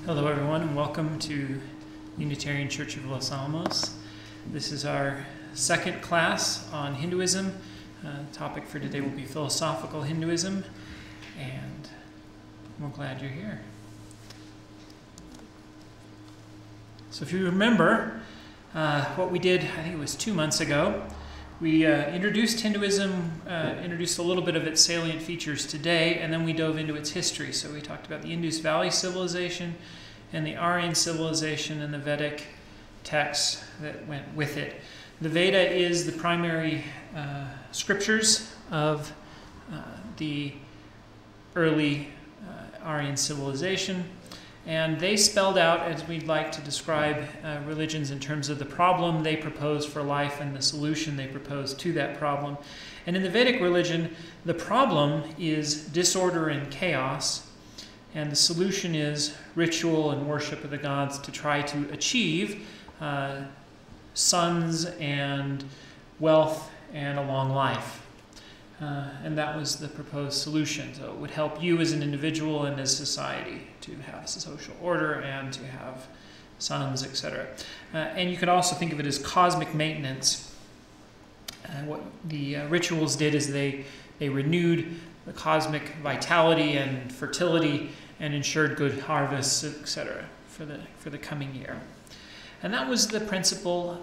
Hello everyone, and welcome to Unitarian Church of Los Alamos. This is our second class on Hinduism. The topic for today will be philosophical Hinduism, and we're glad you're here. So if you remember what we did, I think it was 2 months ago, we introduced Hinduism, introduced a little bit of its salient features today, and then we dove into its history. So we talked about the Indus Valley civilization and the Aryan civilization and the Vedic texts that went with it. The Veda is the primary scriptures of the early Aryan civilization, and they spelled out, as we'd like to describe religions, in terms of the problem they propose for life and the solution they propose to that problem. And in the Vedic religion, the problem is disorder and chaos, and the solution is ritual and worship of the gods to try to achieve sons and wealth and a long life. And that was the proposed solution. So it would help you as an individual and as society to have social order and to have sons, etc. And you could also think of it as cosmic maintenance. What the rituals did is they renewed the cosmic vitality and fertility and ensured good harvests, etc., for the coming year. And that was the principal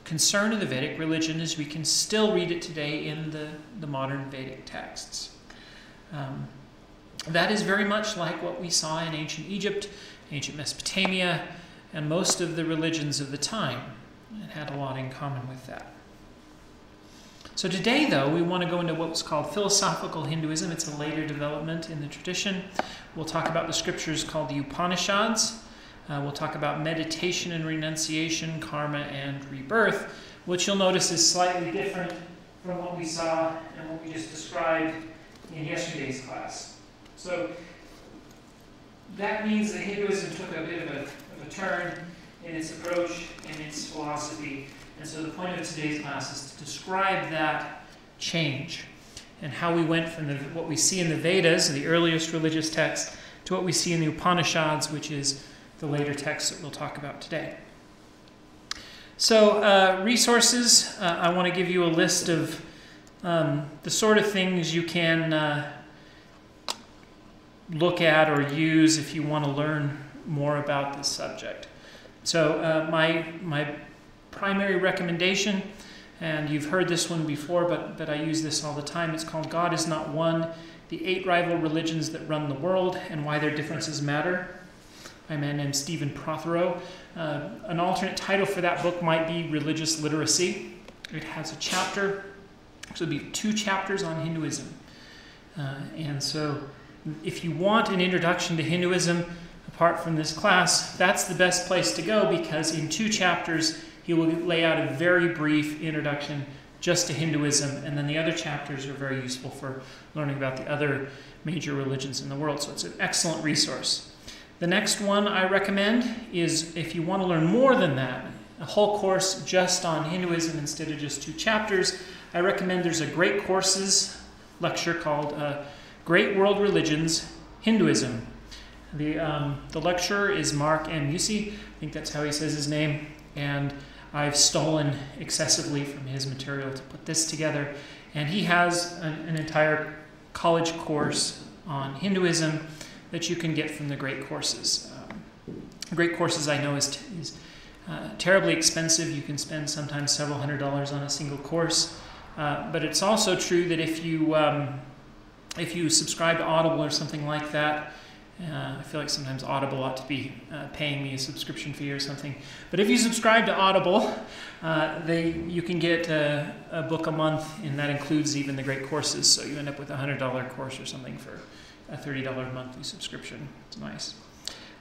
concern of the Vedic religion, as we can still read it today in the modern Vedic texts. That is very much like what we saw in ancient Egypt, ancient Mesopotamia, and most of the religions of the time. It had a lot in common with that. So today, though, we want to go into what's called philosophical Hinduism. It's a later development in the tradition. We'll talk about the scriptures called the Upanishads. We'll talk about meditation and renunciation, karma and rebirth, which you'll notice is slightly different from what we saw and what we just described in yesterday's class. So that means that Hinduism took a bit of a turn in its approach and its philosophy. And so the point of today's class is to describe that change and how we went from what we see in the Vedas, the earliest religious texts, to what we see in the Upanishads, which is the later texts that we'll talk about today. So resources, I want to give you a list of the sort of things you can look at or use if you want to learn more about this subject. So my primary recommendation, and you've heard this one before, but I use this all the time, it's called God is Not One, the 8 Rival Religions That Run the World and Why Their Differences Matter, by a man named Stephen Prothero. An alternate title for that book might be Religious Literacy. It has a chapter, so it'll be 2 chapters on Hinduism. And so if you want an introduction to Hinduism, apart from this class, that's the best place to go, because in 2 chapters, he will lay out a very brief introduction just to Hinduism, and then the other chapters are very useful for learning about the other major religions in the world. So it's an excellent resource. The next one I recommend is, if you want to learn more than that, a whole course just on Hinduism instead of just 2 chapters, I recommend there's a Great Courses lecture called Great World Religions, Hinduism. The lecturer is Mark M. Musi, I think that's how he says his name, and I've stolen excessively from his material to put this together. And he has an entire college course on Hinduism that you can get from the Great Courses. Great Courses, I know, is terribly expensive. You can spend sometimes several $100s on a single course. But it's also true that if you subscribe to Audible or something like that, I feel like sometimes Audible ought to be paying me a subscription fee or something. But if you subscribe to Audible, you can get a book a month, and that includes even the Great Courses. So you end up with a $100 course or something for a $30 monthly subscription. It's nice.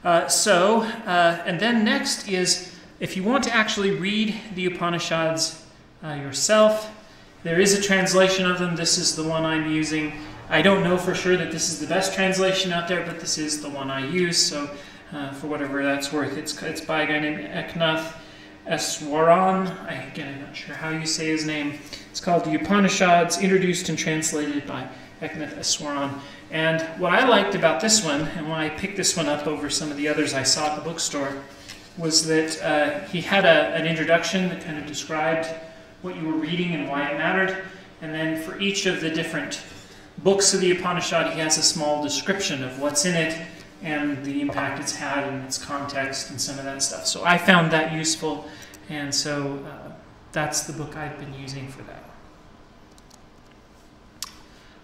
And then next is, if you want to actually read the Upanishads yourself, there is a translation of them. This is the one I'm using. I don't know for sure that this is the best translation out there, but this is the one I use, so for whatever that's worth. It's by a guy named Eknath Eswaran. Again, I'm not sure how you say his name. It's called the Upanishads, introduced and translated by Eknath Eswaran. And what I liked about this one, and why I picked this one up over some of the others I saw at the bookstore, was that he had an introduction that kind of described what you were reading and why it mattered. And then for each of the different books of the Upanishad, he has a small description of what's in it and the impact it's had and its context and some of that stuff. So I found that useful, and so that's the book I've been using for that.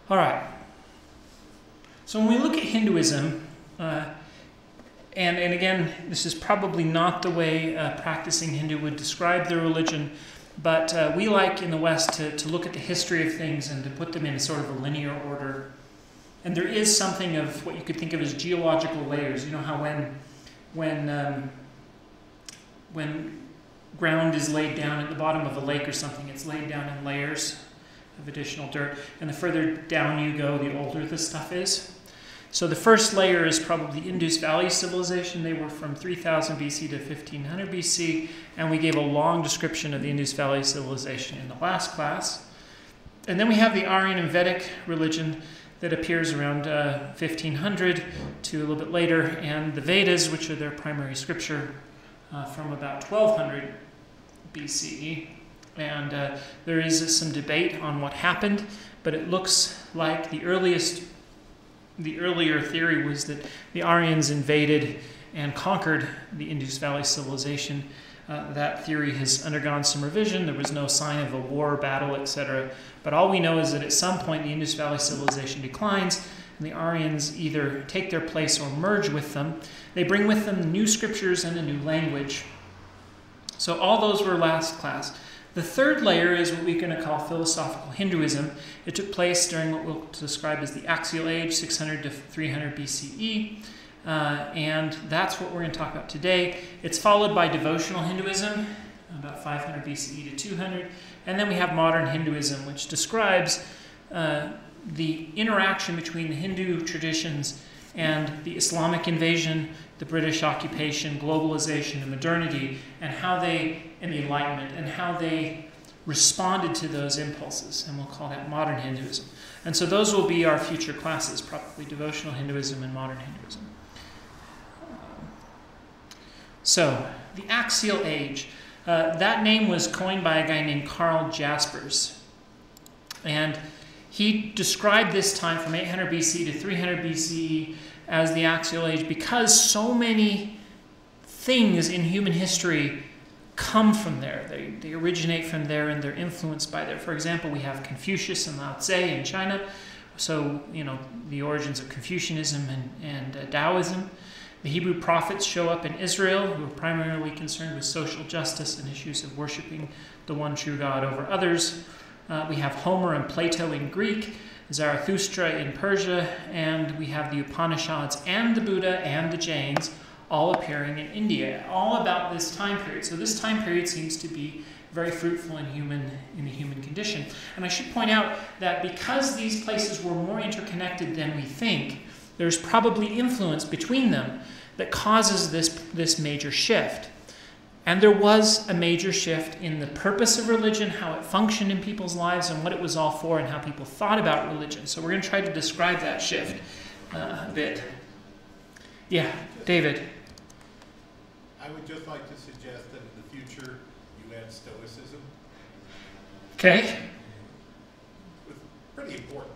All right. So when we look at Hinduism, and again, this is probably not the way a practicing Hindu would describe their religion, but we like in the West to look at the history of things and to put them in sort of a linear order. And there is something of what you could think of as geological layers. You know how when ground is laid down at the bottom of a lake or something, it's laid down in layers of additional dirt. And the further down you go, the older the stuff is. So the first layer is probably Indus Valley civilization. They were from 3000 BC to 1500 BC, and we gave a long description of the Indus Valley civilization in the last class. And then we have the Aryan and Vedic religion that appears around 1500 to a little bit later, and the Vedas, which are their primary scripture, from about 1200 BCE. And there is some debate on what happened, but it looks like the earlier theory was that the Aryans invaded and conquered the Indus Valley civilization. That theory has undergone some revision. There was no sign of a war, battle, etc. But all we know is that at some point the Indus Valley civilization declines, and the Aryans either take their place or merge with them. They bring with them new scriptures and a new language. So all those were last class. The third layer is what we're going to call philosophical Hinduism. It took place during what we'll describe as the Axial Age, 600 to 300 BCE. And that's what we're going to talk about today. It's followed by devotional Hinduism, about 500 BCE to 200. And then we have modern Hinduism, which describes the interaction between the Hindu traditions and the Islamic invasion, the British occupation, globalization, and modernity, and how they, and the Enlightenment, and how they responded to those impulses. And we'll call that modern Hinduism. And so those will be our future classes, probably devotional Hinduism and modern Hinduism. So, the Axial Age. That name was coined by a guy named Karl Jaspers. And he described this time from 800 BC to 300 BCE as the Axial Age because so many things in human history come from there. They originate from there and they're influenced by there. For example, we have Confucius and Lao Tse in China. So, you know, the origins of Confucianism and Taoism. The Hebrew prophets show up in Israel, who are primarily concerned with social justice and issues of worshiping the one true God over others. We have Homer and Plato in Greek, Zarathustra in Persia, and we have the Upanishads and the Buddha and the Jains all appearing in India, all about this time period. So this time period seems to be very fruitful in the human condition. And I should point out that because these places were more interconnected than we think, there's probably influence between them that causes this major shift. And there was a major shift in the purpose of religion, how it functioned in people's lives, and what it was all for, and how people thought about religion. So we're going to try to describe that shift a bit. Yeah, David. I would just like to suggest that in the future you add Stoicism. Okay. It's pretty important.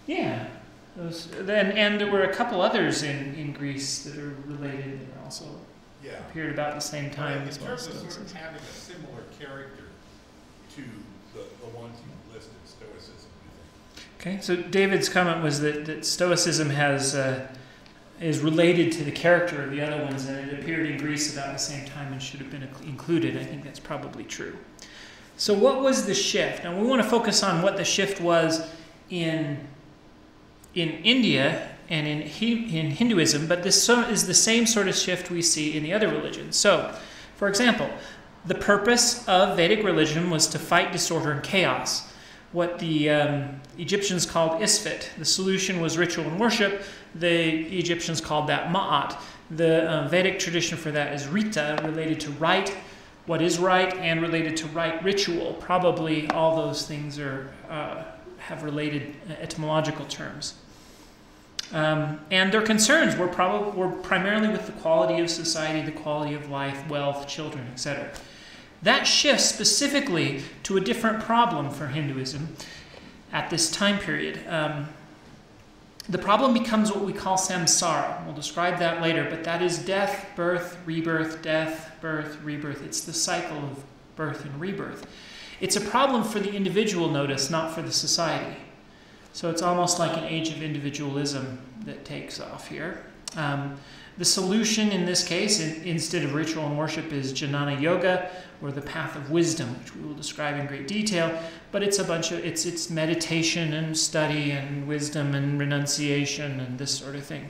Yeah. And there were a couple others in Greece that are related that also appeared about the same time. In terms of sort of having a similar character to the ones you listed, Stoicism, you think? Okay, so David's comment was that Stoicism is related to the character of the other ones, and it appeared in Greece about the same time and should have been included. I think that's probably true. So what was the shift? Now we want to focus on what the shift was in India and in Hinduism, but this is the same sort of shift we see in the other religions. So, for example, the purpose of Vedic religion was to fight disorder and chaos, what the Egyptians called isfit. The solution was ritual and worship. The Egyptians called that ma'at. The Vedic tradition for that is rita, related to right, what is right and related to right ritual. Probably all those things are have related etymological terms. And their concerns were primarily with the quality of society, the quality of life, wealth, children, etc. That shifts specifically to a different problem for Hinduism at this time period. The problem becomes what we call samsara. We'll describe that later, but that is death, birth, rebirth, death, birth, rebirth. It's the cycle of birth and rebirth. It's a problem for the individual, notice, not for the society. So it's almost like an age of individualism that takes off here. The solution in this case, instead of ritual and worship, is Jnana Yoga, or the path of wisdom, which we will describe in great detail. But it's a bunch of it's meditation and study and wisdom and renunciation and this sort of thing.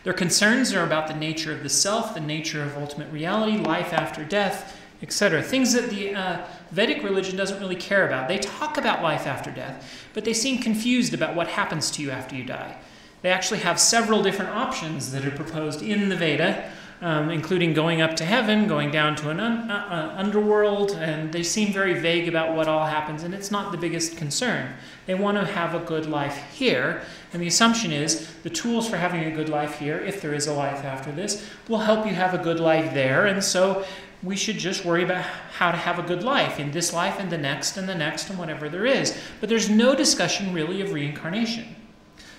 Their concerns are about the nature of the self, the nature of ultimate reality, life after death, etc. Things that the Vedic religion doesn't really care about. They talk about life after death, but they seem confused about what happens to you after you die. They actually have several different options that are proposed in the Veda, including going up to heaven, going down to an underworld, and they seem very vague about what all happens, and it's not the biggest concern. They want to have a good life here, and the assumption is the tools for having a good life here, if there is a life after this, will help you have a good life there, and so we should just worry about how to have a good life in this life and the next and the next and whatever there is. But there's no discussion really of reincarnation.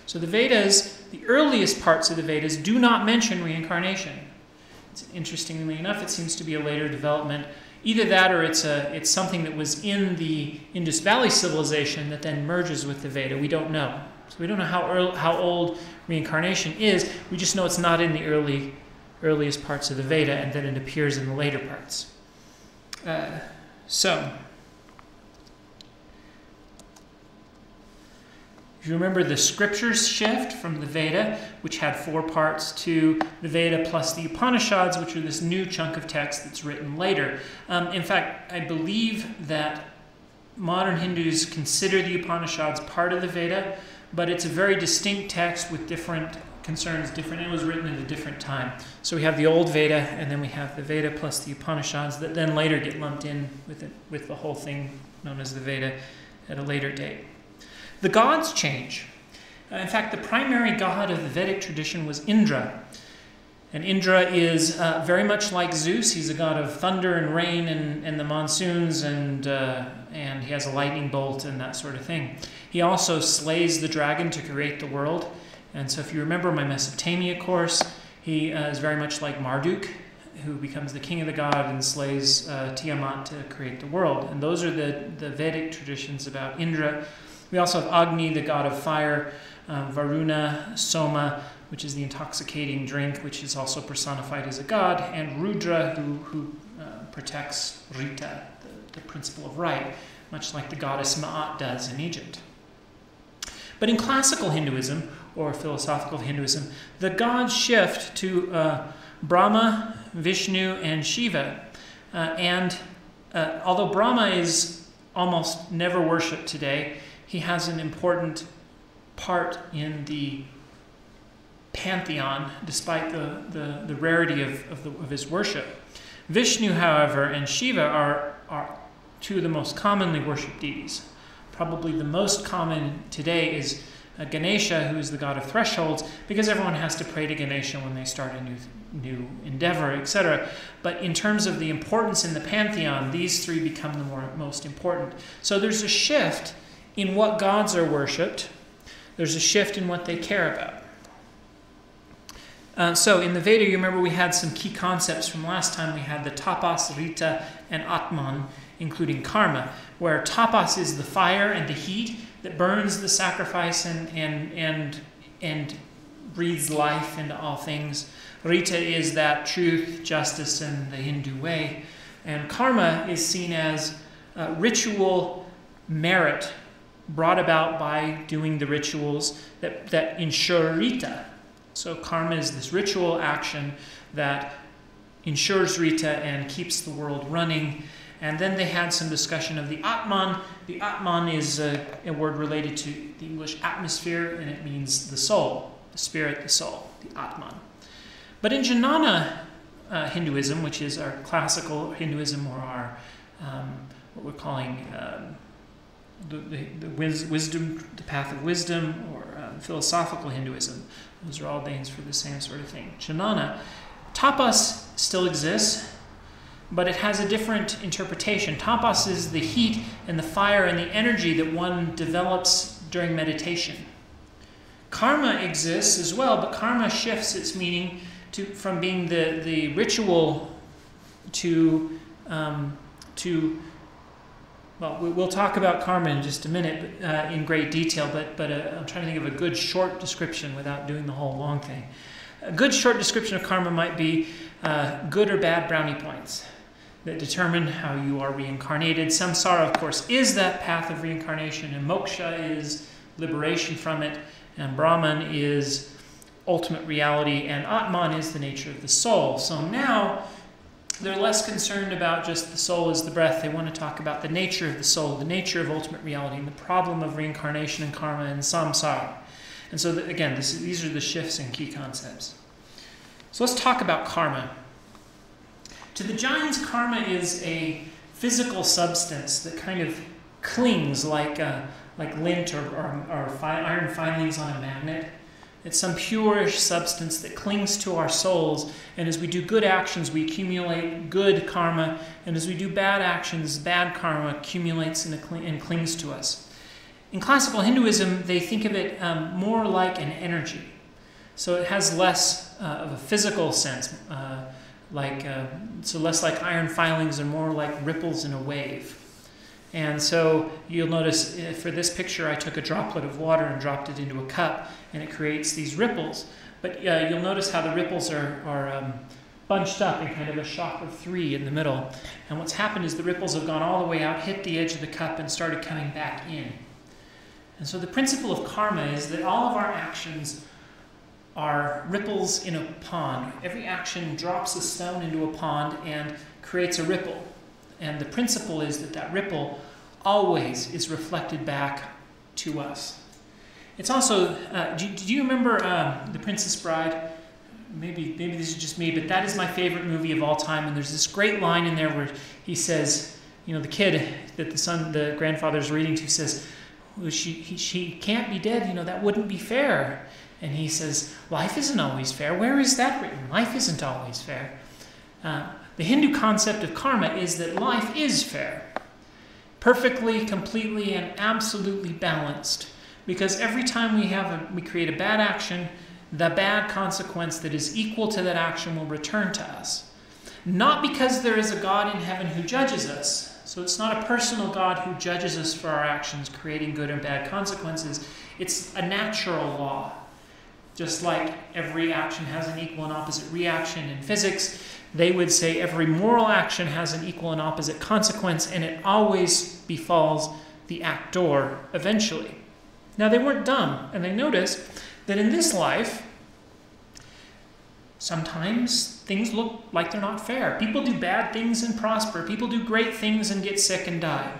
So the Vedas, the earliest parts of the Vedas, do not mention reincarnation. Interestingly enough, it seems to be a later development. Either that or it's something that was in the Indus Valley civilization that then merges with the Veda. We don't know. So we don't know how old reincarnation is. We just know it's not in the earliest parts of the Veda, and then it appears in the later parts. If you remember the scriptures shift from the Veda, which had 4 parts, to the Veda plus the Upanishads, which are this new chunk of text that's written later. In fact, I believe that modern Hindus consider the Upanishads part of the Veda, but it's a very distinct text with different concerns, it was written at a different time. So we have the old Veda, and then we have the Veda plus the Upanishads that then later get lumped in with the whole thing known as the Veda at a later date. The gods change. In fact, the primary god of the Vedic tradition was Indra. And Indra is very much like Zeus. He's a god of thunder and rain and the monsoons, and he has a lightning bolt and that sort of thing. He also slays the dragon to create the world. And so if you remember my Mesopotamia course, he is very much like Marduk, who becomes the king of the god and slays Tiamat to create the world. And those are the Vedic traditions about Indra. We also have Agni, the god of fire, Varuna, Soma, which is the intoxicating drink, which is also personified as a god, and Rudra, who protects Rita, the principle of right, much like the goddess Ma'at does in Egypt. But in classical Hinduism, or philosophical Hinduism, the gods shift to Brahma, Vishnu, and Shiva. Although Brahma is almost never worshipped today, he has an important part in the pantheon, despite the rarity of his worship. Vishnu, however, and Shiva are 2 of the most commonly worshipped deities. Probably the most common today is Ganesha, who is the god of thresholds, because everyone has to pray to Ganesha when they start a new endeavor, etc. But in terms of the importance in the pantheon, these 3 become the most important. So there's a shift in what gods are worshipped. There's a shift in what they care about. So in the Veda, you remember we had some key concepts from last time. We had the tapas, rita, and atman, including karma, where tapas is the fire and the heat that burns the sacrifice and breathes life into all things. Rita is that truth, justice, and the Hindu way. And karma is seen as ritual merit brought about by doing the rituals that ensure Rita. So karma is this ritual action that ensures Rita and keeps the world running. And then they had some discussion of the Atman. The Atman is a word related to the English atmosphere, and it means the soul, the spirit, the soul, the Atman. But in Jnana, Hinduism, which is our classical Hinduism, or our what we're calling the wisdom, the path of wisdom, or philosophical Hinduism. Those are all names for the same sort of thing. Jnana, tapas still exists, but it has a different interpretation. Tapas is the heat and the fire and the energy that one develops during meditation. Karma exists as well, but karma shifts its meaning from being the ritual to well, we'll talk about karma in just a minute in great detail, but I'm trying to think of a good short description without doing the whole long thing. A good short description of karma might be good or bad brownie points that determine how you are reincarnated. Samsara, of course, is that path of reincarnation, and Moksha is liberation from it, and Brahman is ultimate reality, and Atman is the nature of the soul. So now they're less concerned about just the soul as the breath. They want to talk about the nature of the soul, the nature of ultimate reality, and the problem of reincarnation and karma and samsara. And so, again, these are the shifts in key concepts. So let's talk about karma. To the Jains, karma is a physical substance that kind of clings like lint or iron filings on a magnet. It's some purish substance that clings to our souls, and as we do good actions, we accumulate good karma, and as we do bad actions, bad karma accumulates and clings to us. In classical Hinduism, they think of it more like an energy. So it has less of a physical sense, so less like iron filings and more like ripples in a wave. And so you'll notice for this picture, I took a droplet of water and dropped it into a cup, and it creates these ripples. But you'll notice how the ripples are bunched up in kind of a shock of 3 in the middle. And what's happened is the ripples have gone all the way out, hit the edge of the cup, and started coming back in. And so the principle of karma is that all of our actions are ripples in a pond. Every action drops a stone into a pond and creates a ripple. And the principle is that that ripple always is reflected back to us. It's also, do you remember The Princess Bride? Maybe this is just me, but that is my favorite movie of all time. And there's this great line in there where he says, you know, the kid that the grandfather's reading to says, well, she can't be dead, you know, that wouldn't be fair. And he says, life isn't always fair. Where is that written? Life isn't always fair. The Hindu concept of karma is that life is fair, perfectly, completely, and absolutely balanced. Because every time we create a bad action, the bad consequence that is equal to that action will return to us. Not because there is a God in heaven who judges us. So it's not a personal God who judges us for our actions, creating good and bad consequences. It's a natural law. Just like every action has an equal and opposite reaction in physics, they would say every moral action has an equal and opposite consequence, and it always befalls the actor eventually. Now, they weren't dumb, and they noticed that in this life, sometimes things look like they're not fair. People do bad things and prosper. People do great things and get sick and die.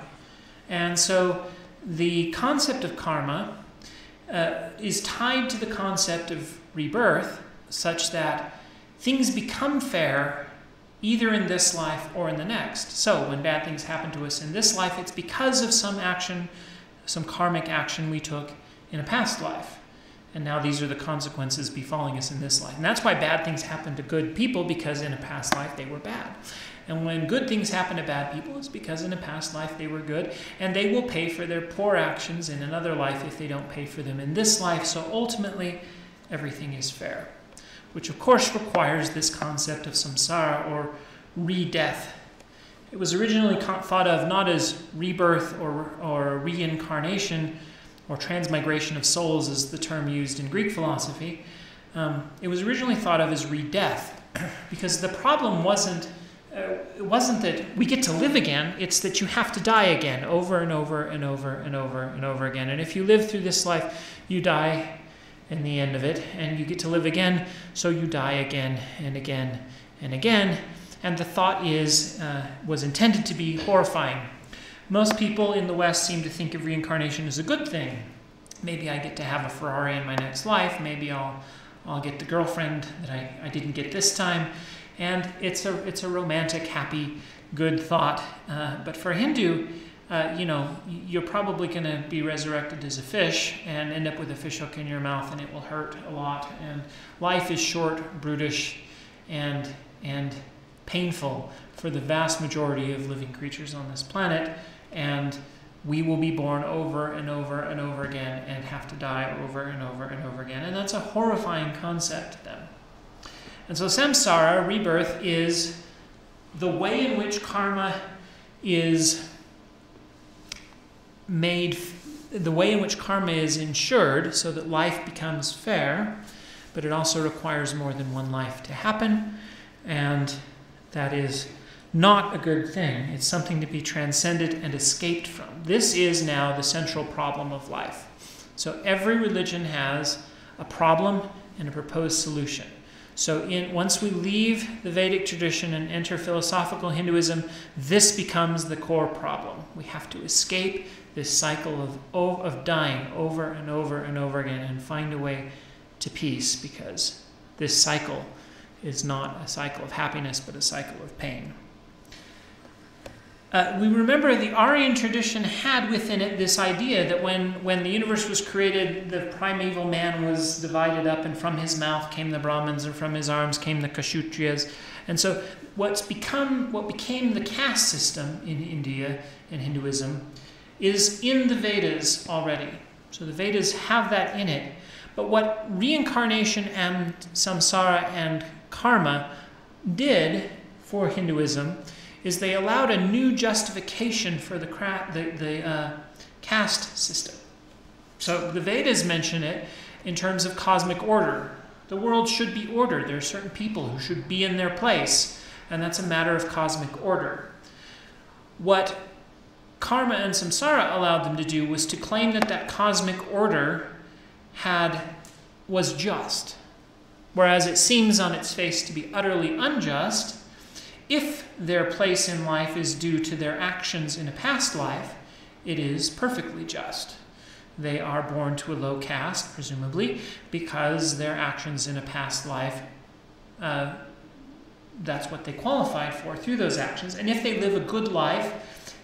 And so the concept of karma is tied to the concept of rebirth, such that things become fair either in this life or in the next. So when bad things happen to us in this life, it's because of some action, some karmic action we took in a past life. And now these are the consequences befalling us in this life. And that's why bad things happen to good people, because in a past life they were bad. And when good things happen to bad people, it's because in a past life they were good, and they will pay for their poor actions in another life if they don't pay for them in this life. So ultimately, everything is fair, which of course requires this concept of samsara, or re-death. It was originally thought of not as rebirth or reincarnation or transmigration of souls, as the term used in Greek philosophy. It was originally thought of as re-death, because the problem wasn't that we get to live again, it's that you have to die again over and over and over and over and over again. And if you live through this life, you die in the end of it, and you get to live again, so you die again and again and again. And the thought was intended to be horrifying. Most people in the West seem to think of reincarnation as a good thing. Maybe I get to have a Ferrari in my next life. Maybe I'll get the girlfriend that I didn't get this time. And it's a romantic, happy, good thought. But for a Hindu, you're probably going to be resurrected as a fish and end up with a fish hook in your mouth, and it will hurt a lot. And life is short, brutish, and painful for the vast majority of living creatures on this planet. And we will be born over and over and over again and have to die over and over and over again. And that's a horrifying concept to them. And so samsara, rebirth, is the way in which karma is made, the way in which karma is ensured so that life becomes fair, but it also requires more than one life to happen, and that is not a good thing. It's something to be transcended and escaped from. This is now the central problem of life. So every religion has a problem and a proposed solution. So once we leave the Vedic tradition and enter philosophical Hinduism, this becomes the core problem. We have to escape this cycle of dying over and over and over again and find a way to peace, because this cycle is not a cycle of happiness, but a cycle of pain. We remember the Aryan tradition had within it this idea that when the universe was created, the primeval man was divided up, and from his mouth came the Brahmins, and from his arms came the Kshatriyas. And so what became the caste system in India, in Hinduism, is in the Vedas already. So the Vedas have that in it. But what reincarnation and samsara and karma did for Hinduism is they allowed a new justification for the caste system. So the Vedas mention it in terms of cosmic order. The world should be ordered. There are certain people who should be in their place, and that's a matter of cosmic order. What karma and samsara allowed them to do was to claim that that cosmic order was just, whereas it seems on its face to be utterly unjust. If their place in life is due to their actions in a past life, it is perfectly just. They are born to a low caste, presumably, because their actions in a past life, that's what they qualified for through those actions. And if they live a good life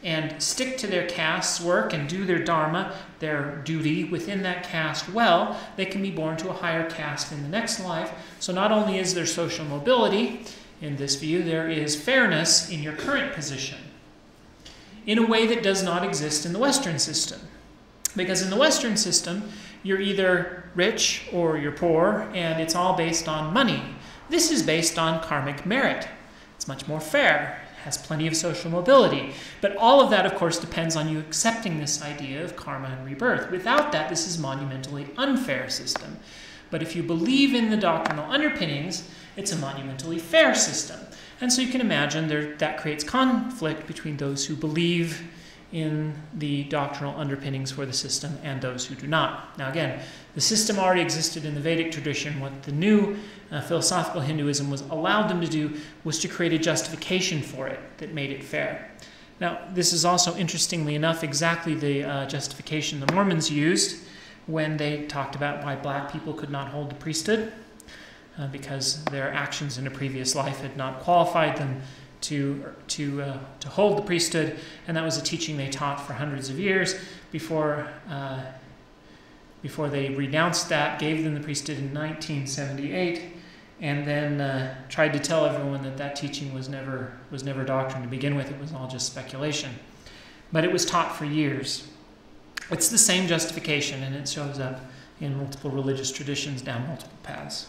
and stick to their caste's work and do their dharma, their duty within that caste well, they can be born to a higher caste in the next life. So not only is there social mobility, in this view, there is fairness in your current position in a way that does not exist in the Western system. Because in the Western system, you're either rich or you're poor, and it's all based on money. This is based on karmic merit. It's much more fair, has plenty of social mobility. But all of that, of course, depends on you accepting this idea of karma and rebirth. Without that, this is a monumentally unfair system. But if you believe in the doctrinal underpinnings, it's a monumentally fair system. And so you can imagine that creates conflict between those who believe in the doctrinal underpinnings for the system and those who do not. Now again, the system already existed in the Vedic tradition. What the new philosophical Hinduism allowed them to do was to create a justification for it that made it fair. Now this is also, interestingly enough, exactly the justification the Mormons used when they talked about why black people could not hold the priesthood. Because their actions in a previous life had not qualified them to hold the priesthood, and that was a teaching they taught for hundreds of years before they renounced that, gave them the priesthood in 1978, and then tried to tell everyone that teaching was never doctrine to begin with. It was all just speculation, but it was taught for years. It's the same justification, and it shows up in multiple religious traditions down multiple paths.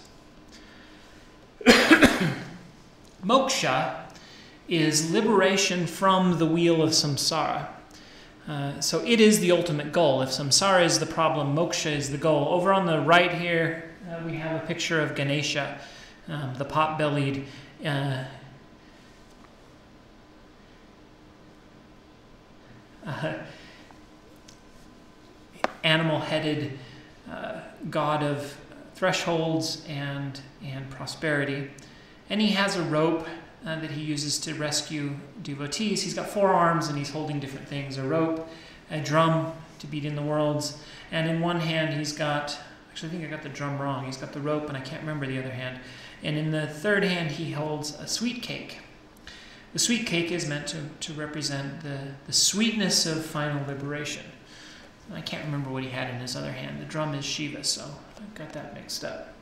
Moksha is liberation from the wheel of samsara. So it is the ultimate goal. If samsara is the problem, moksha is the goal. Over on the right here, we have a picture of Ganesha, the pot-bellied animal-headed god of thresholds and prosperity. And he has a rope that he uses to rescue devotees. He's got 4 arms and he's holding different things. A rope, a drum to beat in the worlds, and in one hand he's got, actually I think I got the drum wrong, he's got the rope and I can't remember the other hand. And in the third hand, he holds a sweet cake. The sweet cake is meant to represent the sweetness of final liberation. I can't remember what he had in his other hand. The drum is Shiva, so I've got that mixed up.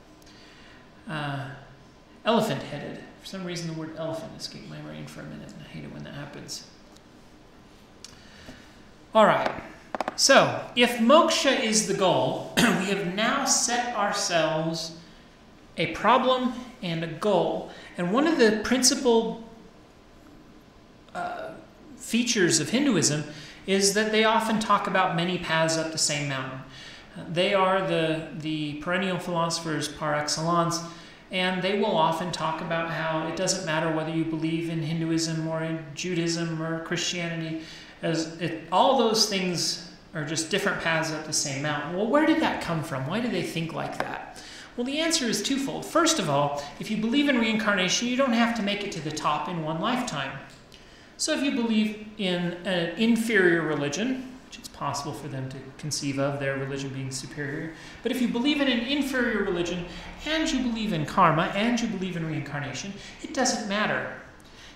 Elephant-headed. For some reason, the word elephant escaped my brain for a minute, and I hate it when that happens. All right. So, if moksha is the goal, we have now set ourselves a problem and a goal. And one of the principal features of Hinduism is that they often talk about many paths up the same mountain. They are the perennial philosophers par excellence, and they will often talk about how it doesn't matter whether you believe in Hinduism or in Judaism or Christianity, all those things are just different paths up the same mountain. Well, where did that come from? Why do they think like that? Well, the answer is twofold. First of all, if you believe in reincarnation, you don't have to make it to the top in one lifetime. So if you believe in an inferior religion, which it's possible for them to conceive of, their religion being superior, but if you believe in an inferior religion, and you believe in karma, and you believe in reincarnation, it doesn't matter.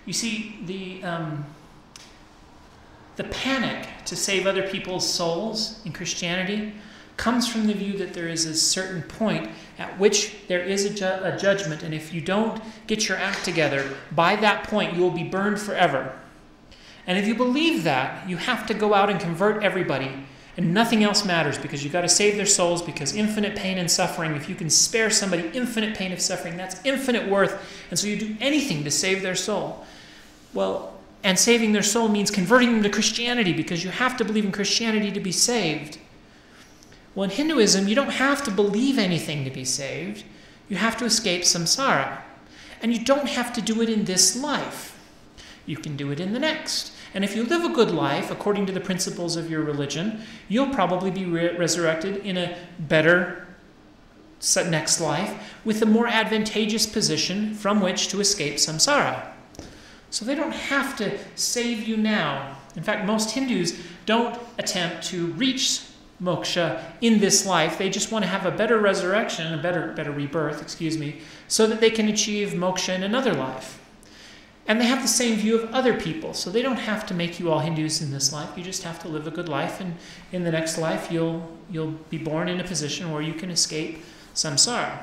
You see, the panic to save other people's souls in Christianity comes from the view that there is a certain point at which there is a judgment, and if you don't get your act together, by that point you will be burned forever. And if you believe that, you have to go out and convert everybody, and nothing else matters, because you've got to save their souls, because infinite pain and suffering, if you can spare somebody infinite pain and suffering, that's infinite worth, and so you do anything to save their soul. Well, and saving their soul means converting them to Christianity, because you have to believe in Christianity to be saved. Well, in Hinduism, you don't have to believe anything to be saved. You have to escape samsara. And you don't have to do it in this life. You can do it in the next. And if you live a good life, according to the principles of your religion, you'll probably be resurrected in a better next life with a more advantageous position from which to escape samsara. So they don't have to save you now. In fact, most Hindus don't attempt to reach moksha in this life. They just want to have a better resurrection, a better rebirth, so that they can achieve moksha in another life. And they have the same view of other people. So they don't have to make you all Hindus in this life. You just have to live a good life, and in the next life you'll be born in a position where you can escape samsara.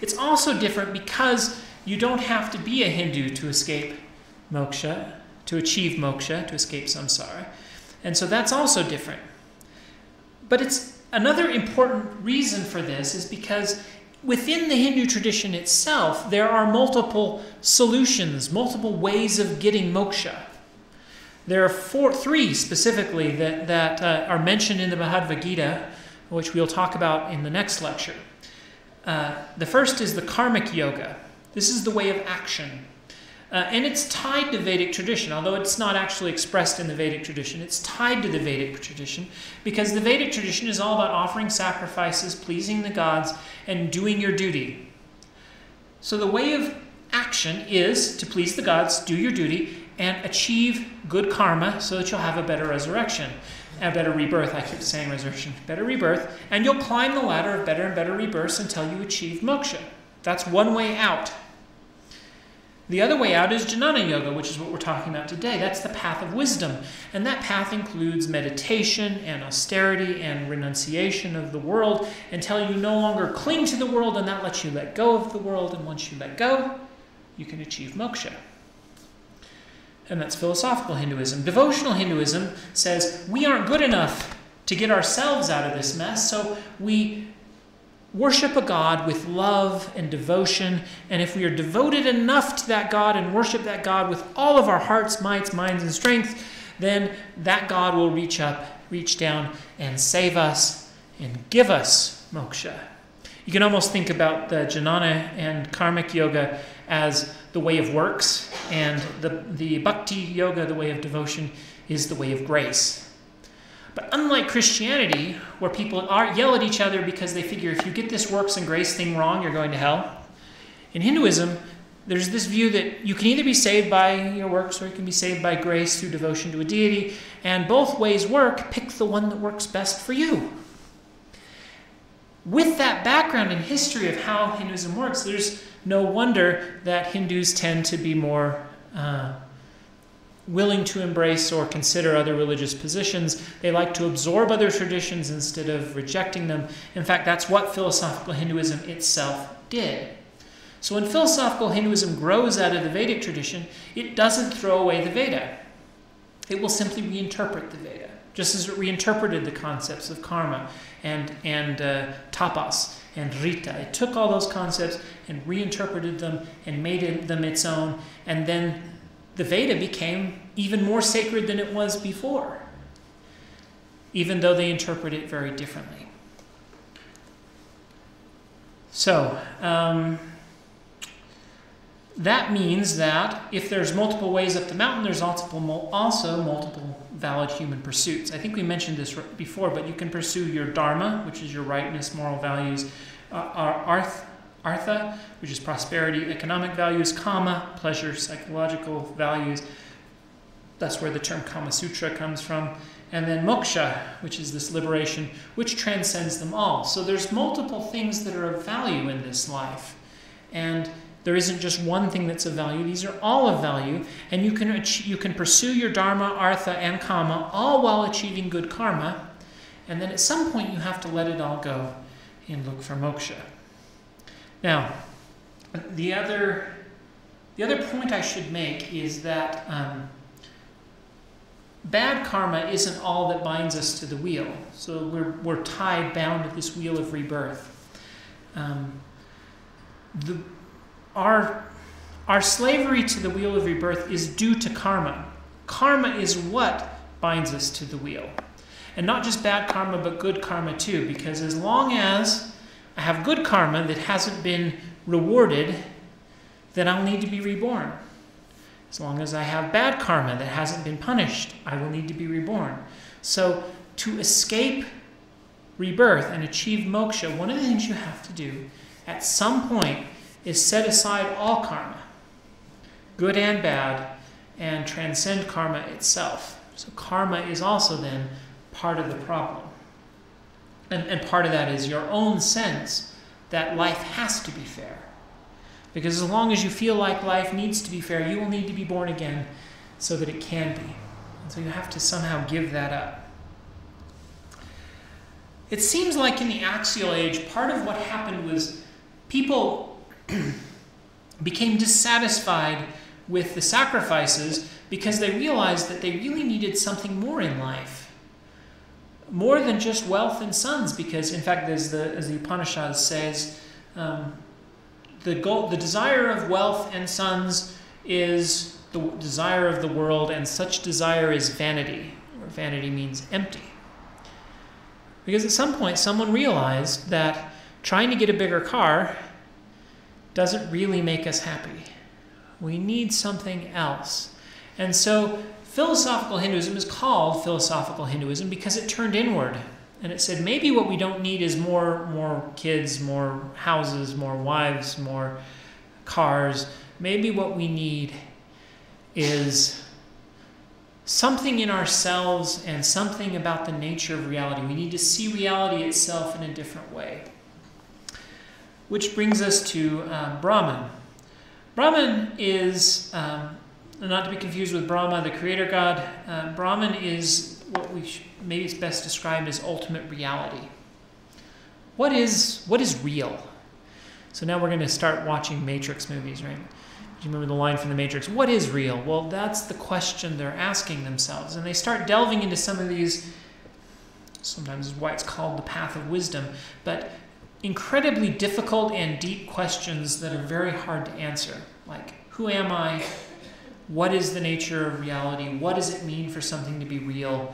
It's also different because you don't have to be a Hindu to escape moksha, to achieve moksha, to escape samsara. And so that's also different. But it's another important reason for this is because within the Hindu tradition itself, there are multiple solutions, multiple ways of getting moksha. There are three specifically that are mentioned in the Bhagavad Gita, which we'll talk about in the next lecture. The first is the karmic yoga. This is the way of action. And it's tied to Vedic tradition, although it's not actually expressed in the Vedic tradition. It's tied to the Vedic tradition because the Vedic tradition is all about offering sacrifices, pleasing the gods, and doing your duty. So the way of action is to please the gods, do your duty, and achieve good karma so that you'll have a better resurrection, a better rebirth. I keep saying resurrection, better rebirth, and you'll climb the ladder of better and better rebirths until you achieve moksha. That's one way out. The other way out is Jnana Yoga, which is what we're talking about today. That's the path of wisdom. And that path includes meditation and austerity and renunciation of the world until you no longer cling to the world, and that lets you let go of the world. And once you let go, you can achieve moksha. And that's philosophical Hinduism. Devotional Hinduism says we aren't good enough to get ourselves out of this mess, so we worship a God with love and devotion, and if we are devoted enough to that God and worship that God with all of our hearts, mights, minds, and strength, then that God will reach down, and save us and give us moksha. You can almost think about the Jnana and karmic yoga as the way of works, and the Bhakti Yoga, the way of devotion, is the way of grace. But unlike Christianity, where people yell at each other because they figure if you get this works and grace thing wrong, you're going to hell, in Hinduism, there's this view that you can either be saved by your works or you can be saved by grace through devotion to a deity, and both ways work. Pick the one that works best for you. with that background and history of how Hinduism works, there's no wonder that Hindus tend to be more willing to embrace or consider other religious positions. They like to absorb other traditions instead of rejecting them. In fact, that's what philosophical Hinduism itself did. So when philosophical Hinduism grows out of the Vedic tradition, it doesn't throw away the Veda. It will simply reinterpret the Veda, just as it reinterpreted the concepts of karma and tapas and rita. It took all those concepts and reinterpreted them and made them its own, and then the Veda became even more sacred than it was before, even though they interpret it very differently. So, that means that if there's multiple ways up the mountain, there's also multiple valid human pursuits. I think we mentioned this before, but you can pursue your dharma, which is your rightness, moral values, artha, which is prosperity, economic values, kama, pleasure, psychological values. That's where the term Kama Sutra comes from. And then moksha, which is this liberation, which transcends them all. So there's multiple things that are of value in this life. And there isn't just one thing that's of value. These are all of value. And you can pursue your dharma, artha, and kama, all while achieving good karma. And then at some point you have to let it all go and look for moksha. Now, the other point I should make is that bad karma isn't all that binds us to the wheel. So we're bound to this wheel of rebirth. Our slavery to the wheel of rebirth is due to karma. Karma is what binds us to the wheel. And not just bad karma, but good karma too. Because as long as I have good karma that hasn't been rewarded, then I'll need to be reborn. As long as I have bad karma that hasn't been punished, I will need to be reborn. So to escape rebirth and achieve moksha, one of the things you have to do at some point is set aside all karma, good and bad, and transcend karma itself. So karma is also then part of the problem. And part of that is your own sense that life has to be fair. Because as long as you feel like life needs to be fair, you will need to be born again so that it can be. And so you have to somehow give that up. It seems like in the Axial Age, part of what happened was people became dissatisfied with the sacrifices because they realized that they really needed something more in life. More than just wealth and sons, because in fact, as the Upanishads says, the desire of wealth and sons is the desire of the world, and such desire is vanity, or vanity means empty. Because at some point, someone realized that trying to get a bigger car doesn't really make us happy. We need something else. And so philosophical Hinduism is called philosophical Hinduism because it turned inward. And it said, maybe what we don't need is more kids, more houses, more wives, more cars. Maybe what we need is something in ourselves and something about the nature of reality. We need to see reality itself in a different way. Which brings us to Brahman. Brahman is, not to be confused with Brahma, the creator god. Brahman is what maybe it's best described as ultimate reality. What is real? So now we're going to start watching Matrix movies, right? Do you remember the line from the Matrix? What is real? Well, that's the question they're asking themselves. And they start delving into some of these, sometimes is why it's called the path of wisdom, but incredibly difficult and deep questions that are very hard to answer. Like, who am I? What is the nature of reality? What does it mean for something to be real?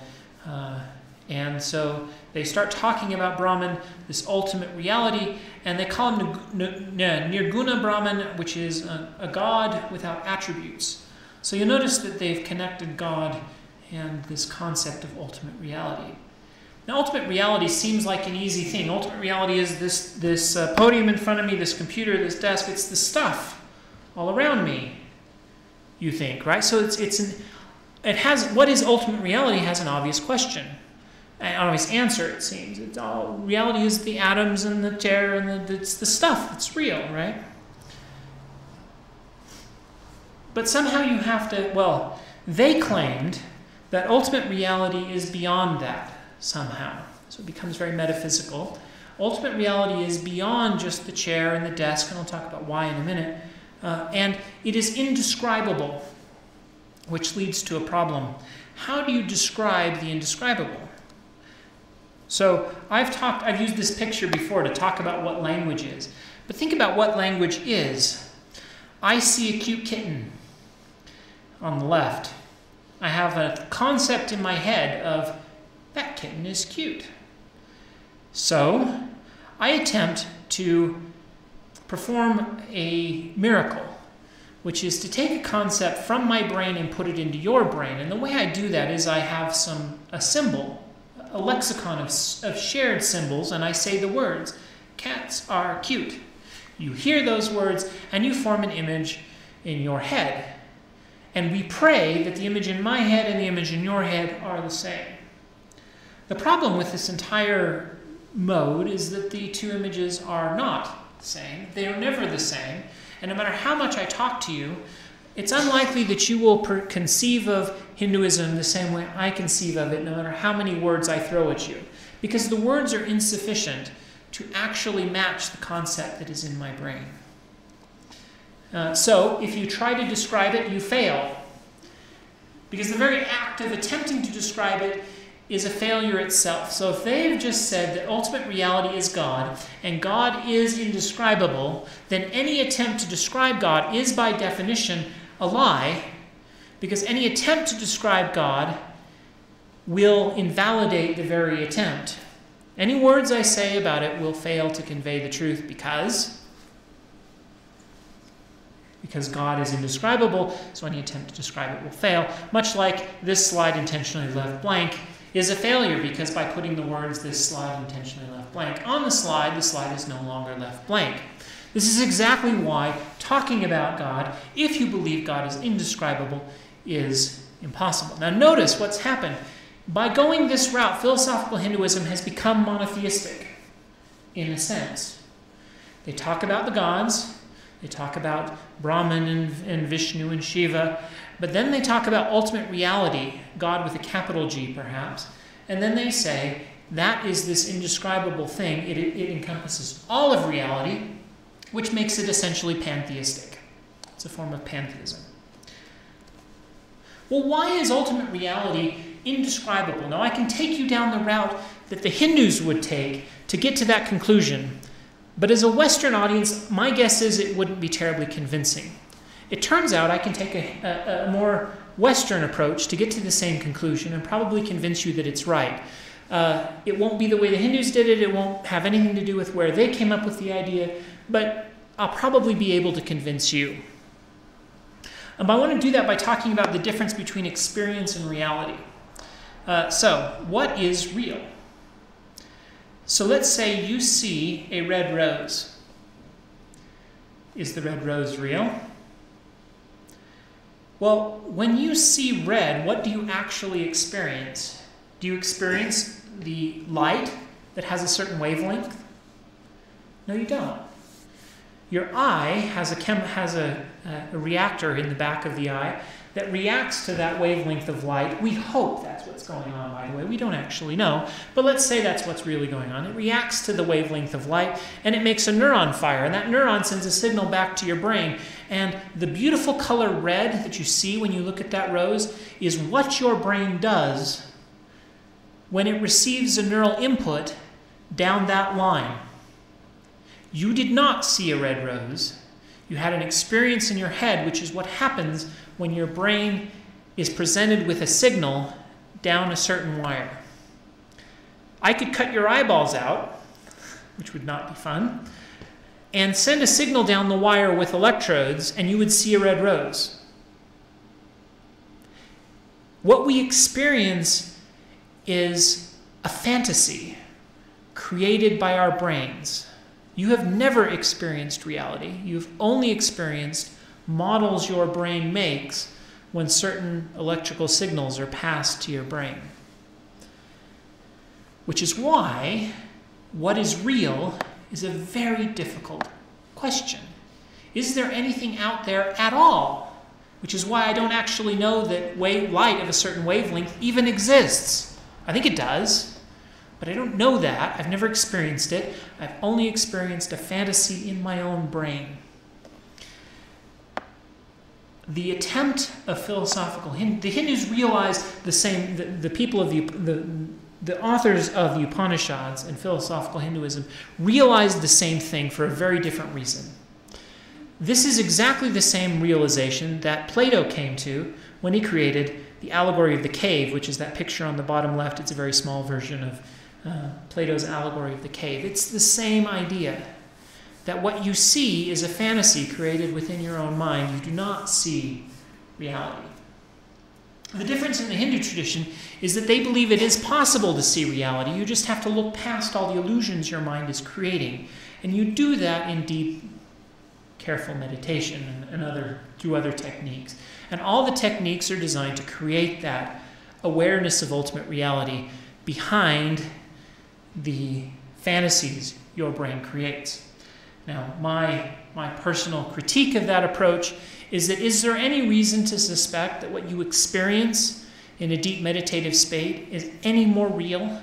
And so they start talking about Brahman, this ultimate reality, and they call him Nirguna Brahman, which is a god without attributes. So you'll notice that they've connected God and this concept of ultimate reality. Now, ultimate reality seems like an easy thing. Ultimate reality is this podium in front of me, this computer, this desk. It's the stuff all around me, you think, right? So what is ultimate reality has an obvious question. an obvious answer, it seems. It's all, reality is the atoms and the chair and it's the stuff that's real, right? But somehow you have to, well, they claimed that ultimate reality is beyond that somehow. So it becomes very metaphysical. Ultimate reality is beyond just the chair and the desk, and I'll talk about why in a minute. And it is indescribable, which leads to a problem. How do you describe the indescribable? So I've used this picture before to talk about what language is. But think about what language is. I see a cute kitten on the left. I have a concept in my head of that kitten is cute. So I attempt to perform a miracle, which is to take a concept from my brain and put it into your brain. And the way I do that is I have a symbol, a lexicon of shared symbols, and I say the words, cats are cute. You hear those words and you form an image in your head. And we pray that the image in my head and the image in your head are the same. The problem with this entire mode is that the two images are not the same. They are never the same. And no matter how much I talk to you, it's unlikely that you will conceive of Hinduism the same way I conceive of it, no matter how many words I throw at you. Because the words are insufficient to actually match the concept that is in my brain. So if you try to describe it, you fail. Because the very act of attempting to describe it is a failure itself. So if they've just said that ultimate reality is God, and God is indescribable, then any attempt to describe God is by definition a lie, because any attempt to describe God will invalidate the very attempt. Any words I say about it will fail to convey the truth because God is indescribable, so any attempt to describe it will fail. Much like this slide intentionally left blank is a failure, because by putting the words "this slide intentionally left blank" on the slide is no longer left blank. This is exactly why talking about God, if you believe God is indescribable, is impossible. Now notice what's happened. By going this route, philosophical Hinduism has become monotheistic, in a sense. They talk about the gods, they talk about Brahman and Vishnu and Shiva, but then they talk about ultimate reality, God with a capital G perhaps, and then they say that is this indescribable thing. It encompasses all of reality, which makes it essentially pantheistic. It's a form of pantheism. Well, why is ultimate reality indescribable? Now, I can take you down the route that the Hindus would take to get to that conclusion, but as a Western audience, my guess is it wouldn't be terribly convincing. It turns out I can take a more Western approach to get to the same conclusion and probably convince you that it's right. It won't be the way the Hindus did it. It won't have anything to do with where they came up with the idea, but I'll probably be able to convince you. I want to do that by talking about the difference between experience and reality. So, what is real? So let's say you see a red rose. Is the red rose real? Well, when you see red, what do you actually experience? Do you experience the light that has a certain wavelength? No, you don't. Your eye has a reactor in the back of the eye that reacts to that wavelength of light. We hope that's what's going on, by the way. We don't actually know, but let's say that's what's really going on. It reacts to the wavelength of light, and it makes a neuron fire, and that neuron sends a signal back to your brain. And the beautiful color red that you see when you look at that rose is what your brain does when it receives a neural input down that line. You did not see a red rose. You had an experience in your head, which is what happens when your brain is presented with a signal down a certain wire. I could cut your eyeballs out, which would not be fun, and send a signal down the wire with electrodes, and you would see a red rose. What we experience is a fantasy created by our brains. You have never experienced reality. You've only experienced models your brain makes when certain electrical signals are passed to your brain. which is why what is real is a very difficult question. Is there anything out there at all? Which is why I don't actually know that light of a certain wavelength even exists. I think it does, but I don't know that. I've never experienced it. I've only experienced a fantasy in my own brain. The attempt of philosophical the Hindus realized the same. The people of the authors of the Upanishads and philosophical Hinduism realized the same thing for a very different reason. This is exactly the same realization that Plato came to when he created the allegory of the cave, which is that picture on the bottom left. It's a very small version of Plato's allegory of the cave. It's the same idea, that what you see is a fantasy created within your own mind. You do not see reality. The difference in the Hindu tradition is that they believe it is possible to see reality. You just have to look past all the illusions your mind is creating. And you do that in deep, careful meditation and through other techniques. And all the techniques are designed to create that awareness of ultimate reality behind the fantasies your brain creates. Now, my personal critique of that approach is there any reason to suspect that what you experience in a deep meditative state is any more real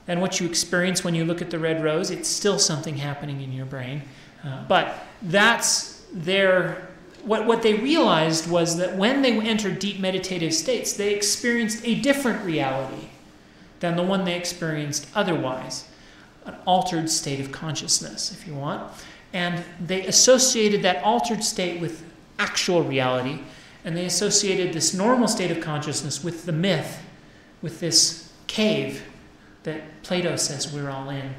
than what you experience when you look at the red rose? It's still something happening in your brain. But that's what they realized was that when they entered deep meditative states, they experienced a different reality than the one they experienced otherwise, an altered state of consciousness, if you want. And they associated that altered state with actual reality, and they associated this normal state of consciousness with the myth, with this cave that Plato says we're all in.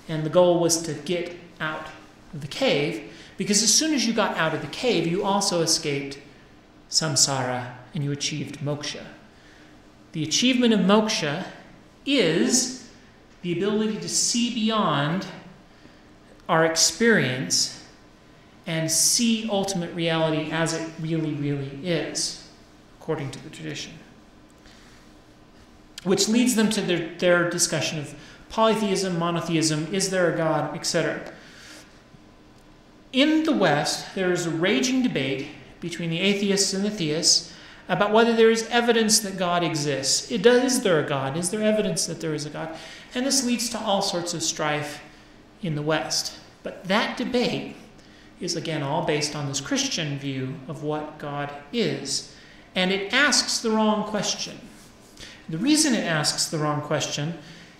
And the goal was to get out of the cave, because as soon as you got out of the cave, you also escaped samsara and you achieved moksha. The achievement of moksha is the ability to see beyond our experience and see ultimate reality as it really, really is, according to the tradition. Which leads them to their discussion of polytheism, monotheism, is there a God, etc. In the West, there is a raging debate between the atheists and the theists about whether there is evidence that God exists. Is there a God? Is there evidence that there is a God? And this leads to all sorts of strife in the West. But that debate is, again, all based on this Christian view of what God is. And it asks the wrong question. The reason it asks the wrong question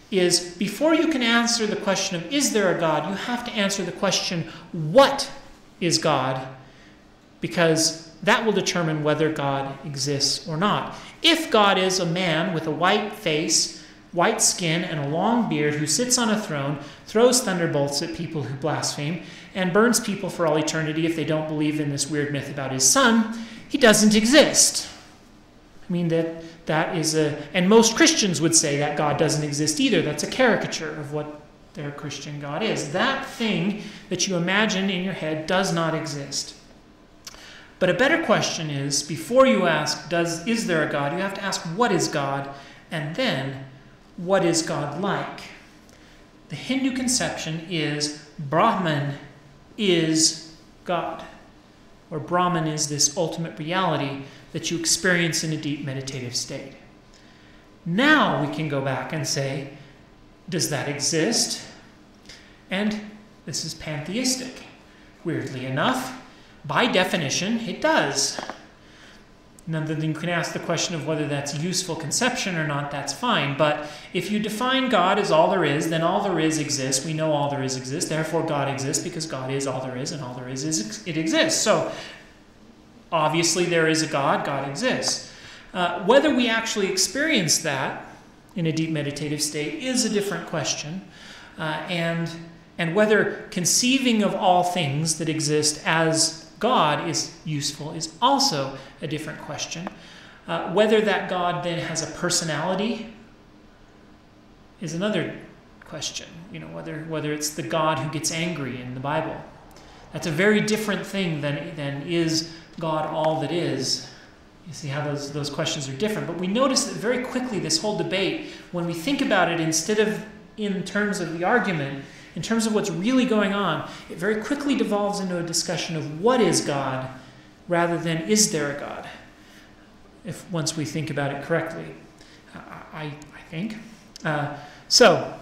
is before you can answer the question of is there a God, you have to answer the question, what is God? Because that will determine whether God exists or not. If God is a man with a white face, white skin, and a long beard who sits on a throne, throws thunderbolts at people who blaspheme, and burns people for all eternity if they don't believe in this weird myth about his son, he doesn't exist. I mean, that is and most Christians would say that God doesn't exist either. That's a caricature of what their Christian God is. That thing that you imagine in your head does not exist. But a better question is, before you ask, is there a God, you have to ask, what is God? And then, what is God like? The Hindu conception is Brahman is God. Or Brahman is this ultimate reality that you experience in a deep meditative state. Now we can go back and say, does that exist? And this is pantheistic. Weirdly enough, by definition, it does. Now, then you can ask the question of whether that's a useful conception or not, that's fine. But if you define God as all there is, then all there is exists. We know all there is exists. Therefore, God exists because God is all there is, and all there is it exists. So, obviously, there is a God. God exists. Whether we actually experience that in a deep meditative state is a different question. And whether conceiving of all things that exist as God is useful is also a different question. Whether that God then has a personality is another question. You know, whether it's the God who gets angry in the Bible. That's a very different thing than is God all that is You see how those questions are different. But we notice that very quickly this whole debate, when we think about it instead of in terms of the argument, in terms of what's really going on, it very quickly devolves into a discussion of what is God rather than is there a God, once we think about it correctly, I think. So,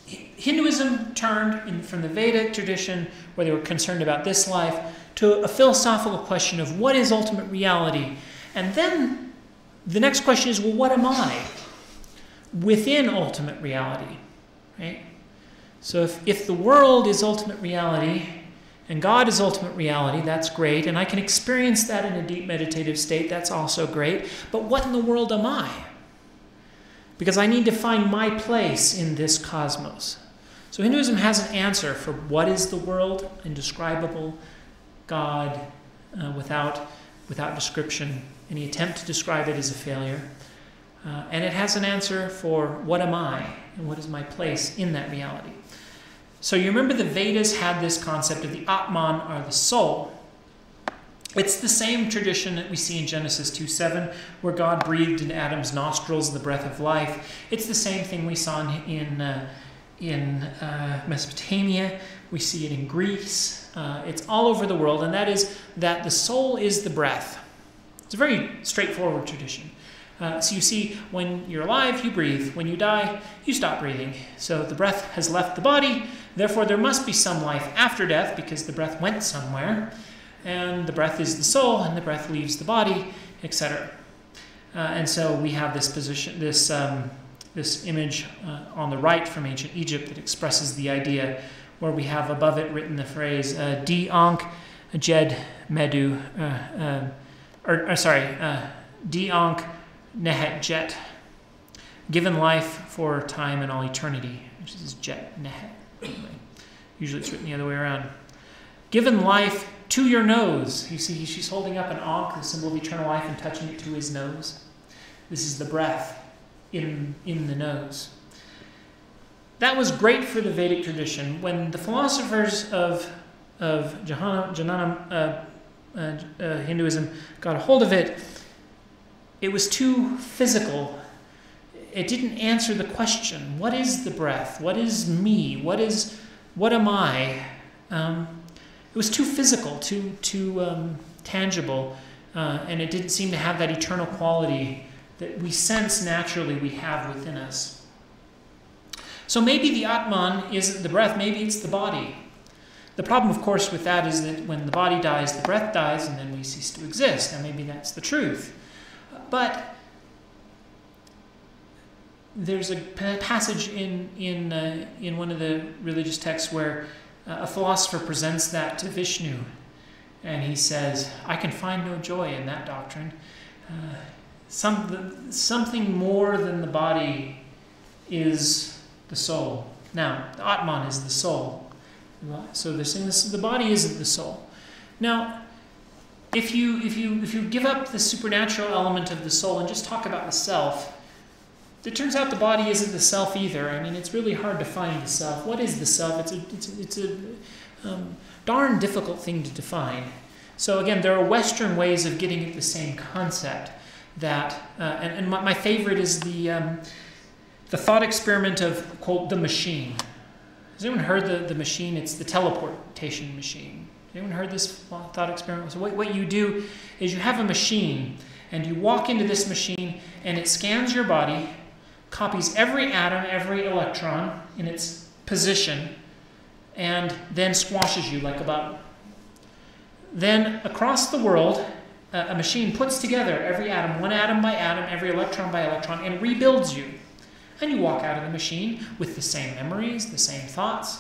Hinduism turned from the Vedic tradition, where they were concerned about this life, to a philosophical question of what is ultimate reality. And then the next question is, well, what am I within ultimate reality? Right? So if the world is ultimate reality and God is ultimate reality, that's great. And I can experience that in a deep meditative state, that's also great. But what in the world am I? Because I need to find my place in this cosmos. So Hinduism has an answer for what is the world, indescribable, God, without description. Any attempt to describe it is a failure. And it has an answer for what am I and what is my place in that reality. So you remember the Vedas had this concept of the Atman, or the soul. It's the same tradition that we see in Genesis 2:7, where God breathed into Adam's nostrils the breath of life. It's the same thing we saw in Mesopotamia. We see it in Greece. It's all over the world, and that is that the soul is the breath. It's a very straightforward tradition. So you see, when you're alive, you breathe. When you die, you stop breathing. So the breath has left the body. Therefore, there must be some life after death, because the breath went somewhere. And the breath is the soul, and the breath leaves the body, etc. And so we have this position, this image on the right from ancient Egypt that expresses the idea, where we have above it written the phrase Di Ankh Jed Medu, Di Ankh Nehet Jet, given life for time and all eternity, which is Jet Nehet. Anyway, usually it's written the other way around. Given life to your nose. You see, she's holding up an ankh, the symbol of eternal life, and touching it to his nose. This is the breath in the nose. That was great for the Vedic tradition. When the philosophers of Jnana Hinduism got a hold of it, it was too physical. It didn't answer the question, what is the breath? What is me? What am I? It was too physical, too tangible, and it didn't seem to have that eternal quality that we sense naturally we have within us. So maybe the Atman isn't the breath, maybe it's the body. The problem, of course, with that is that when the body dies, the breath dies, and then we cease to exist. And maybe that's the truth. But there's a passage in one of the religious texts where a philosopher presents that to Vishnu, and he says, I can find no joy in that doctrine. Something more than the body is the soul. Now, the Atman is the soul. So they're saying the body isn't the soul. Now, if you give up the supernatural element of the soul and just talk about the self, it turns out the body isn't the self either. I mean, it's really hard to find the self. What is the self? It's a darn difficult thing to define. So again, there are Western ways of getting at the same concept. That and my favorite is the thought experiment of, quote, the machine. Has anyone heard the machine? It's the teleportation machine. Has anyone heard this thought experiment? So what you do is you have a machine, and you walk into this machine, and it scans your body, copies every atom, every electron in its position, and then squashes you like a bug. Then across the world, a machine puts together every atom, one atom by atom, every electron by electron, and rebuilds you. And you walk out of the machine with the same memories, the same thoughts.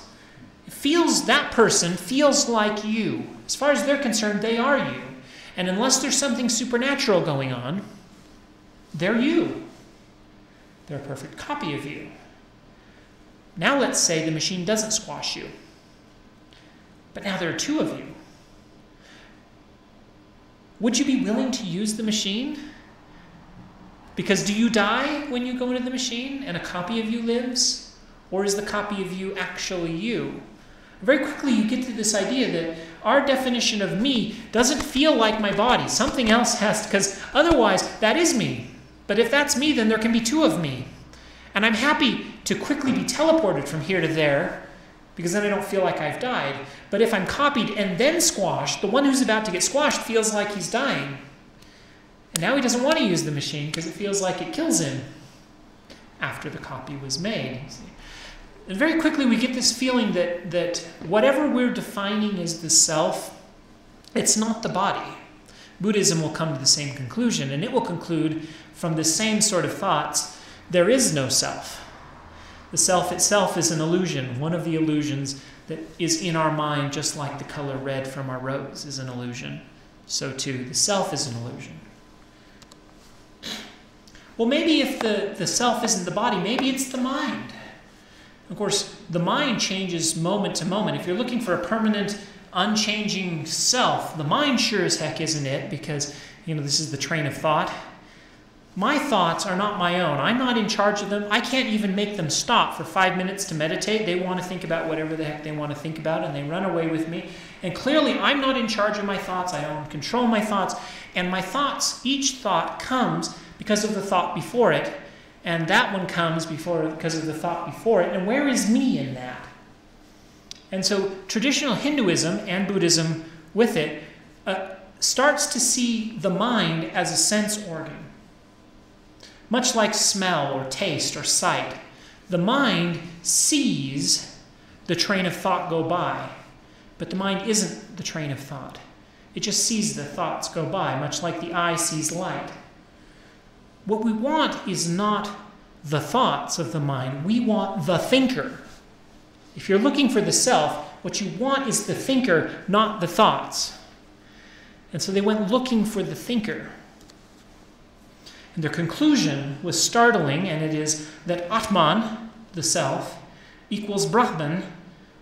That person feels like you. As far as they're concerned, they are you. And unless there's something supernatural going on, they're you. They're a perfect copy of you. Now let's say the machine doesn't squash you. But now there are two of you. Would you be willing to use the machine? Because do you die when you go into the machine and a copy of you lives? Or is the copy of you actually you? Very quickly you get to this idea that our definition of me doesn't feel like my body. Something else has, because otherwise that is me. But if that's me, then there can be two of me. And I'm happy to quickly be teleported from here to there, because then I don't feel like I've died. But if I'm copied and then squashed, the one who's about to get squashed feels like he's dying. And now he doesn't want to use the machine because it feels like it kills him after the copy was made. And very quickly we get this feeling that whatever we're defining as the self, it's not the body. Buddhism will come to the same conclusion, and it will conclude from the same sort of thoughts, there is no self. The self itself is an illusion, one of the illusions that is in our mind, just like the color red from our rose is an illusion. So too, the self is an illusion. Well, maybe if the self isn't the body, maybe it's the mind. Of course, the mind changes moment to moment. If you're looking for a permanent, unchanging self, the mind sure as heck isn't it, because, this is the train of thought. My thoughts are not my own. I'm not in charge of them. I can't even make them stop for 5 minutes to meditate. They want to think about whatever the heck they want to think about, and they run away with me. And clearly, I'm not in charge of my thoughts. I don't control my thoughts. And my thoughts, each thought comes because of the thought before it, and that one comes because of the thought before it. And where is me in that? And so traditional Hinduism and Buddhism with it starts to see the mind as a sense organ. Much like smell or taste or sight, the mind sees the train of thought go by, but the mind isn't the train of thought. It just sees the thoughts go by, much like the eye sees light. What we want is not the thoughts of the mind. We want the thinker. If you're looking for the self, what you want is the thinker, not the thoughts. And so they went looking for the thinker. And their conclusion was startling, and it is that Atman, the self, equals Brahman,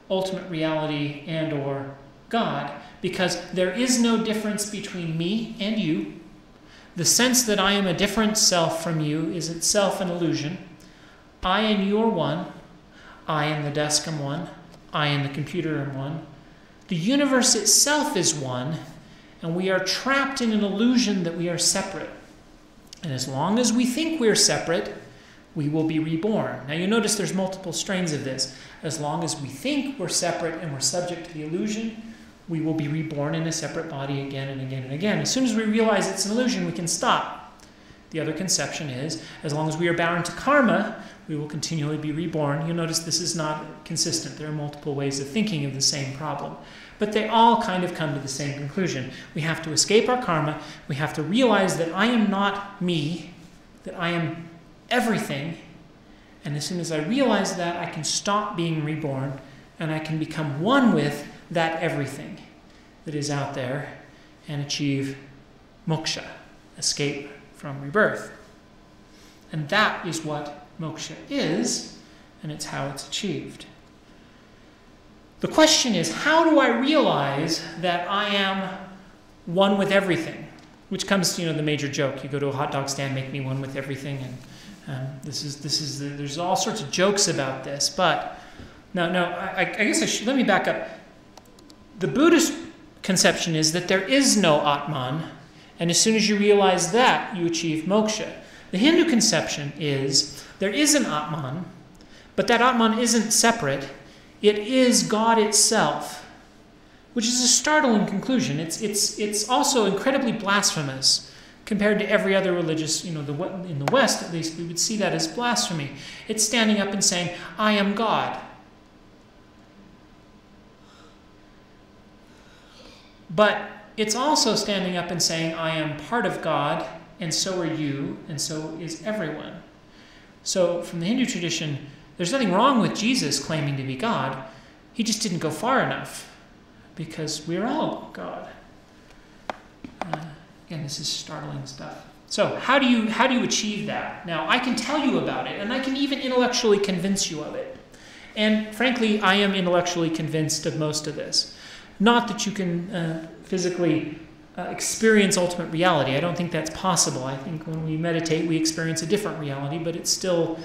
ultimate reality and or God, because there is no difference between me and you. The sense that I am a different self from you is itself an illusion. I and you are one. I and the desk am one. I and the computer am one. The universe itself is one, and we are trapped in an illusion that we are separate. And as long as we think we're separate, we will be reborn. Now you notice there's multiple strains of this. As long as we think we're separate and we're subject to the illusion, we will be reborn in a separate body again and again and again. As soon as we realize it's an illusion, we can stop. The other conception is, as long as we are bound to karma, we will continually be reborn. You'll notice this is not consistent. There are multiple ways of thinking of the same problem. But they all kind of come to the same conclusion. We have to escape our karma. We have to realize that I am not me, that I am everything. And as soon as I realize that, I can stop being reborn, and I can become one with that everything that is out there and achieve moksha, escape from rebirth. And that is what moksha is, and it's how it's achieved. The question is, how do I realize that I am one with everything? Which comes to, the major joke. You go to a hot dog stand, make me one with everything, and there's all sorts of jokes about this. But I guess let me back up. The Buddhist conception is that there is no Atman, and as soon as you realize that, you achieve moksha. The Hindu conception is there is an Atman, but that Atman isn't separate. It is God itself, which is a startling conclusion. It's also incredibly blasphemous compared to every other religious, in the West at least, we would see that as blasphemy. It's standing up and saying, I am God. But it's also standing up and saying, I am part of God, and so are you, and so is everyone. So from the Hindu tradition, there's nothing wrong with Jesus claiming to be God. He just didn't go far enough, because we're all God. Again, this is startling stuff. So how do you achieve that? Now, I can tell you about it, and I can even intellectually convince you of it. And frankly, I am intellectually convinced of most of this. Not that you can physically experience ultimate reality. I don't think that's possible. I think when we meditate, we experience a different reality, but it's still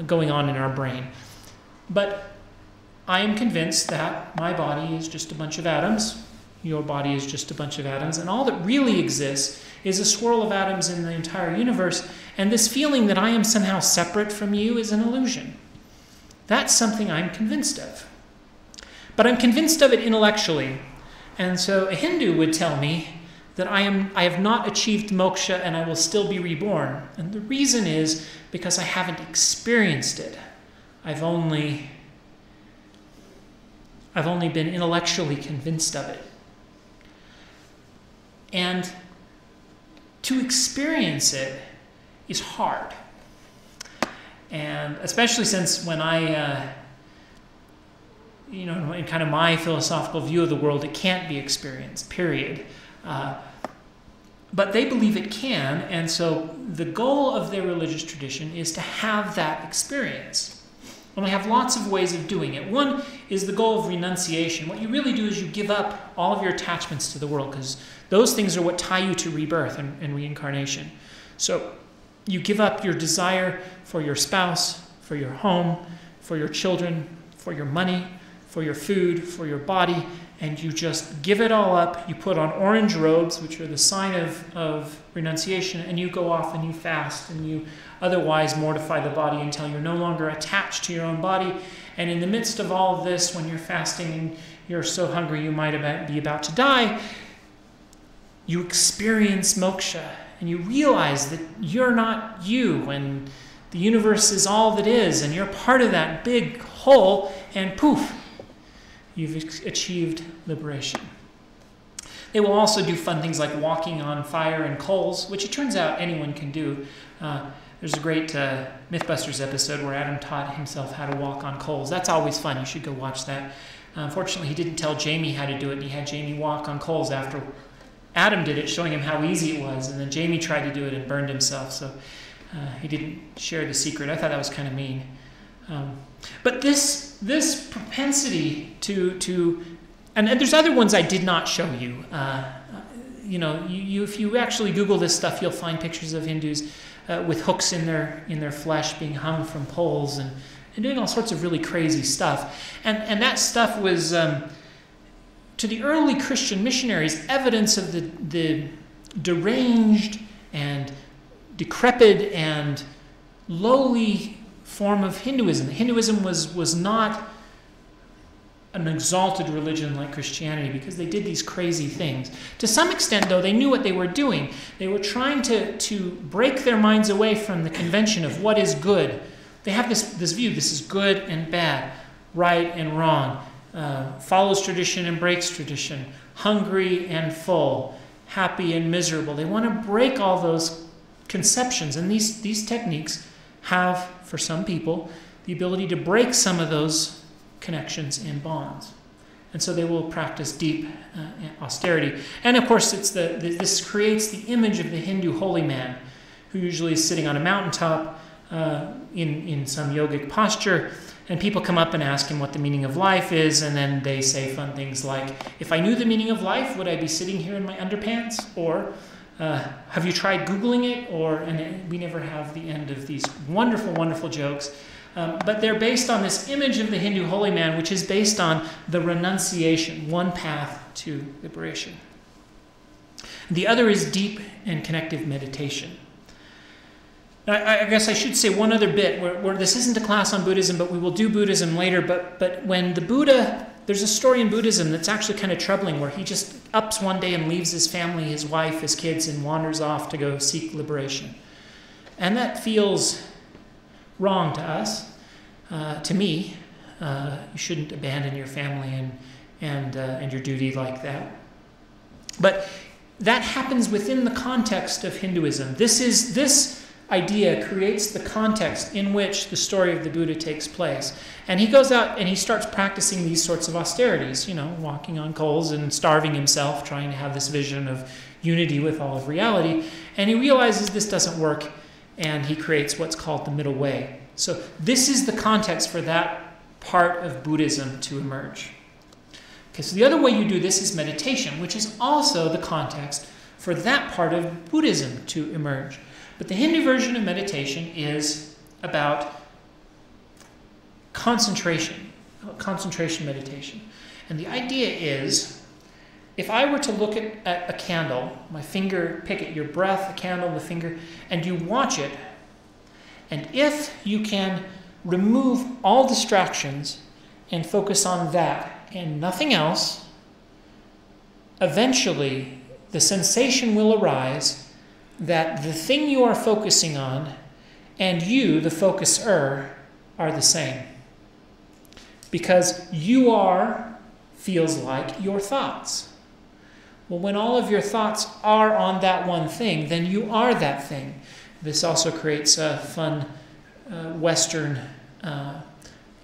going on in our brain. But I am convinced that my body is just a bunch of atoms your body is just a bunch of atoms, and all that really exists is a swirl of atoms in the entire universe, and this feeling that I am somehow separate from you is an illusion. That's something I'm convinced of. But I'm convinced of it intellectually. And so a Hindu would tell me that I have not achieved moksha and I will still be reborn. And the reason is because I haven't experienced it. I've only been intellectually convinced of it. And to experience it is hard. And especially since when I, in kind of my philosophical view of the world, it can't be experienced, period. But they believe it can, and so the goal of their religious tradition is to have that experience. And they have lots of ways of doing it. One is the goal of renunciation. What you really do is you give up all of your attachments to the world, because those things are what tie you to rebirth and reincarnation. So you give up your desire for your spouse, for your home, for your children, for your money, for your food, for your body, and you just give it all up. You put on orange robes, which are the sign of renunciation, and you go off and you fast, and you otherwise mortify the body until you're no longer attached to your own body. And in the midst of all of this, when you're fasting and you're so hungry you might be about to die, you experience moksha, and you realize that you're not you, and the universe is all that is, and you're part of that big whole, and poof, you've achieved liberation. They will also do fun things like walking on fire and coals, which it turns out anyone can do. There's a great Mythbusters episode where Adam taught himself how to walk on coals. That's always fun. You should go watch that. Unfortunately, he didn't tell Jamie how to do it, and he had Jamie walk on coals after Adam did it, showing him how easy it was. And then Jamie tried to do it and burned himself, so he didn't share the secret. I thought that was kind of mean. But this propensity to and there's other ones I did not show you. If you actually Google this stuff, you'll find pictures of Hindus with hooks in their flesh being hung from poles and doing all sorts of really crazy stuff. And that stuff was, to the early Christian missionaries, evidence of the deranged and decrepit and lowly form of Hinduism. Hinduism was not an exalted religion like Christianity because they did these crazy things. To some extent, though, they knew what they were doing. They were trying to break their minds away from the convention of what is good. They have this view, this is good and bad, right and wrong, follows tradition and breaks tradition, hungry and full, happy and miserable. They want to break all those conceptions, and these techniques have, for some people, the ability to break some of those connections and bonds. And so they will practice deep austerity. And of course, this creates the image of the Hindu holy man, who usually is sitting on a mountaintop in some yogic posture, and people come up and ask him what the meaning of life is, and then they say fun things like, if I knew the meaning of life, would I be sitting here in my underpants? Or, have you tried Googling it? And we never have the end of these wonderful, wonderful jokes. But they're based on this image of the Hindu holy man, which is based on the renunciation, one path to liberation. The other is deep and connective meditation. Now, I guess I should say one other bit, where this isn't a class on Buddhism, but we will do Buddhism later. But when the Buddha, there's a story in Buddhism that's actually kind of troubling, where he just ups one day and leaves his family, his wife, his kids, and wanders off to go seek liberation. And that feels wrong to us, to me. You shouldn't abandon your family and your duty like that. But that happens within the context of Hinduism. This idea creates the context in which the story of the Buddha takes place. And he goes out and he starts practicing these sorts of austerities, walking on coals and starving himself, trying to have this vision of unity with all of reality. And he realizes this doesn't work, and he creates what's called the middle way. So this is the context for that part of Buddhism to emerge. Okay, so the other way you do this is meditation, which is also the context for that part of Buddhism to emerge. But the Hindu version of meditation is about concentration meditation. And the idea is if I were to look at a candle, my finger, pick it, your breath, the candle, the finger, and you watch it, and if you can remove all distractions and focus on that and nothing else, eventually the sensation will arise that the thing you are focusing on and you, the focuser, are the same. Because you are, feels like, your thoughts. Well, when all of your thoughts are on that one thing, then you are that thing. This also creates fun Western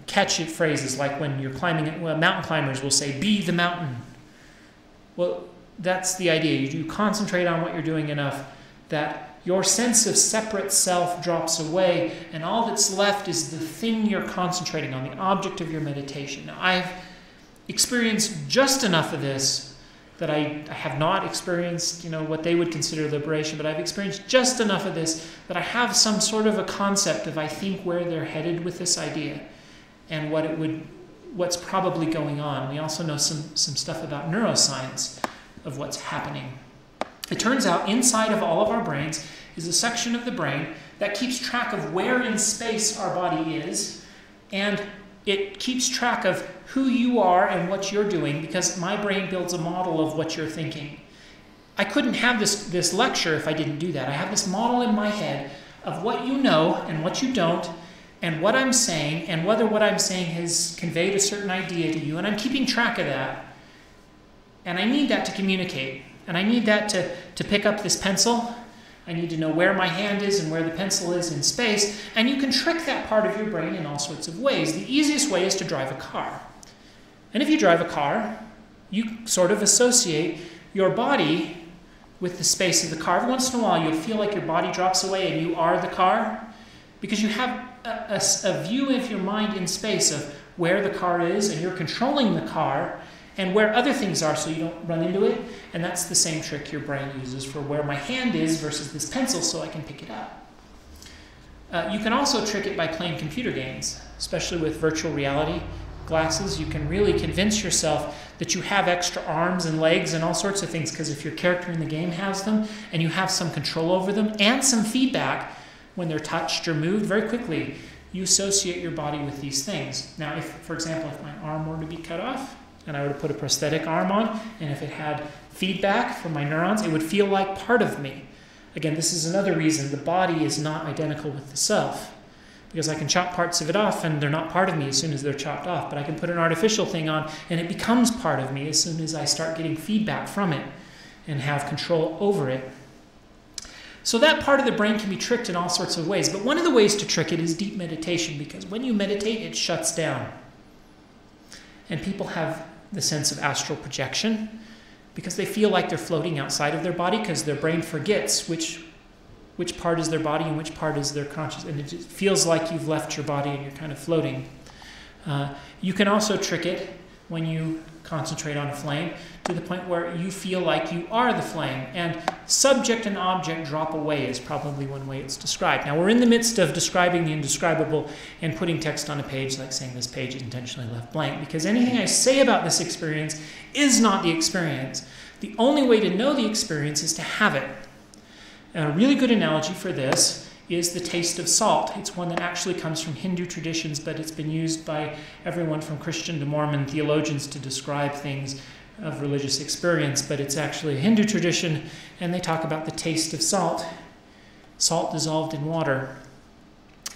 catchy phrases, like when you're climbing, mountain climbers will say, "Be the mountain." Well, that's the idea. You concentrate on what you're doing enough that your sense of separate self drops away, and all that's left is the thing you're concentrating on, the object of your meditation. Now, I've experienced just enough of this that I have not experienced, what they would consider liberation, but I've experienced just enough of this that I have some sort of a concept of, I think, where they're headed with this idea and what's probably going on. We also know some stuff about neuroscience of what's happening. It turns out inside of all of our brains is a section of the brain that keeps track of where in space our body is, and it keeps track of who you are and what you're doing, because my brain builds a model of what you're thinking. I couldn't have this lecture if I didn't do that. I have this model in my head of what you know and what you don't, and what I'm saying, and whether what I'm saying has conveyed a certain idea to you, and I'm keeping track of that. And I need that to communicate. And I need that to pick up this pencil. I need to know where my hand is and where the pencil is in space. And you can trick that part of your brain in all sorts of ways. The easiest way is to drive a car. And if you drive a car, you sort of associate your body with the space of the car. Every once in a while, you'll feel like your body drops away and you are the car, because you have a view of your mind in space of where the car is, and you're controlling the car and where other things are so you don't run into it. And that's the same trick your brain uses for where my hand is versus this pencil so I can pick it up. You can also trick it by playing computer games, especially with virtual reality glasses. You can really convince yourself that you have extra arms and legs and all sorts of things, because if your character in the game has them and you have some control over them and some feedback when they're touched or moved, very quickly you associate your body with these things. Now, if, for example, if my arm were to be cut off, and I were to put a prosthetic arm on, and if it had feedback from my neurons, it would feel like part of me. Again, this is another reason the body is not identical with the self, because I can chop parts of it off and they're not part of me as soon as they're chopped off, but I can put an artificial thing on and it becomes part of me as soon as I start getting feedback from it and have control over it. So that part of the brain can be tricked in all sorts of ways, but one of the ways to trick it is deep meditation, because when you meditate, it shuts down. And people have the sense of astral projection because they feel like they're floating outside of their body, because their brain forgets which part is their body and which part is their conscious. And it just feels like you've left your body and you're kind of floating. You can also trick it when you concentrate on a flame to the point where you feel like you are the flame. And subject and object drop away is probably one way it's described. Now, we're in the midst of describing the indescribable and putting text on a page, like saying this page is intentionally left blank, because anything I say about this experience is not the experience. The only way to know the experience is to have it. And a really good analogy for this is the taste of salt. It's one that actually comes from Hindu traditions, but it's been used by everyone from Christian to Mormon theologians to describe things of religious experience, but it's actually a Hindu tradition, and they talk about the taste of salt. Salt dissolved in water.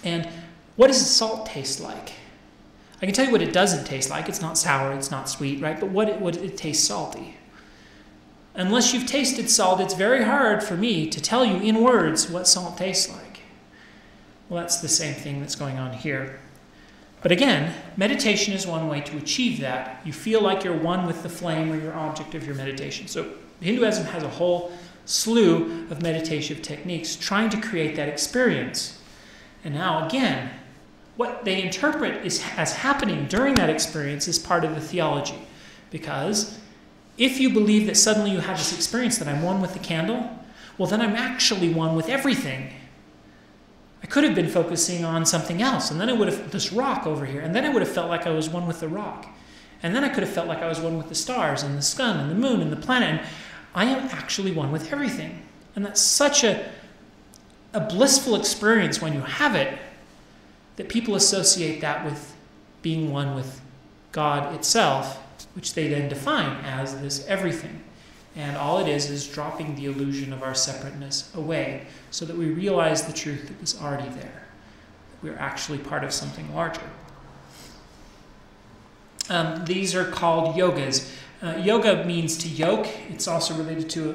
And what does salt taste like? I can tell you what it doesn't taste like. It's not sour, it's not sweet, right? But it tastes salty. Unless you've tasted salt, it's very hard for me to tell you in words what salt tastes like. Well, that's the same thing that's going on here. But again, meditation is one way to achieve that. You feel like you're one with the flame or your object of your meditation. So Hinduism has a whole slew of meditative techniques trying to create that experience. And now, again, what they interpret as happening during that experience is part of the theology. Because if you believe that suddenly you have this experience that I'm one with the candle, well, then I'm actually one with everything. I could have been focusing on something else, and then I would have, this rock over here, and then I would have felt like I was one with the rock. And then I could have felt like I was one with the stars and the sun and the moon and the planet. And I am actually one with everything. And that's such a blissful experience when you have it, that people associate that with being one with God itself, which they then define as this everything. And all it is dropping the illusion of our separateness away so that we realize the truth that was already there. We're actually part of something larger. These are called yogas. Yoga means to yoke. It's also related to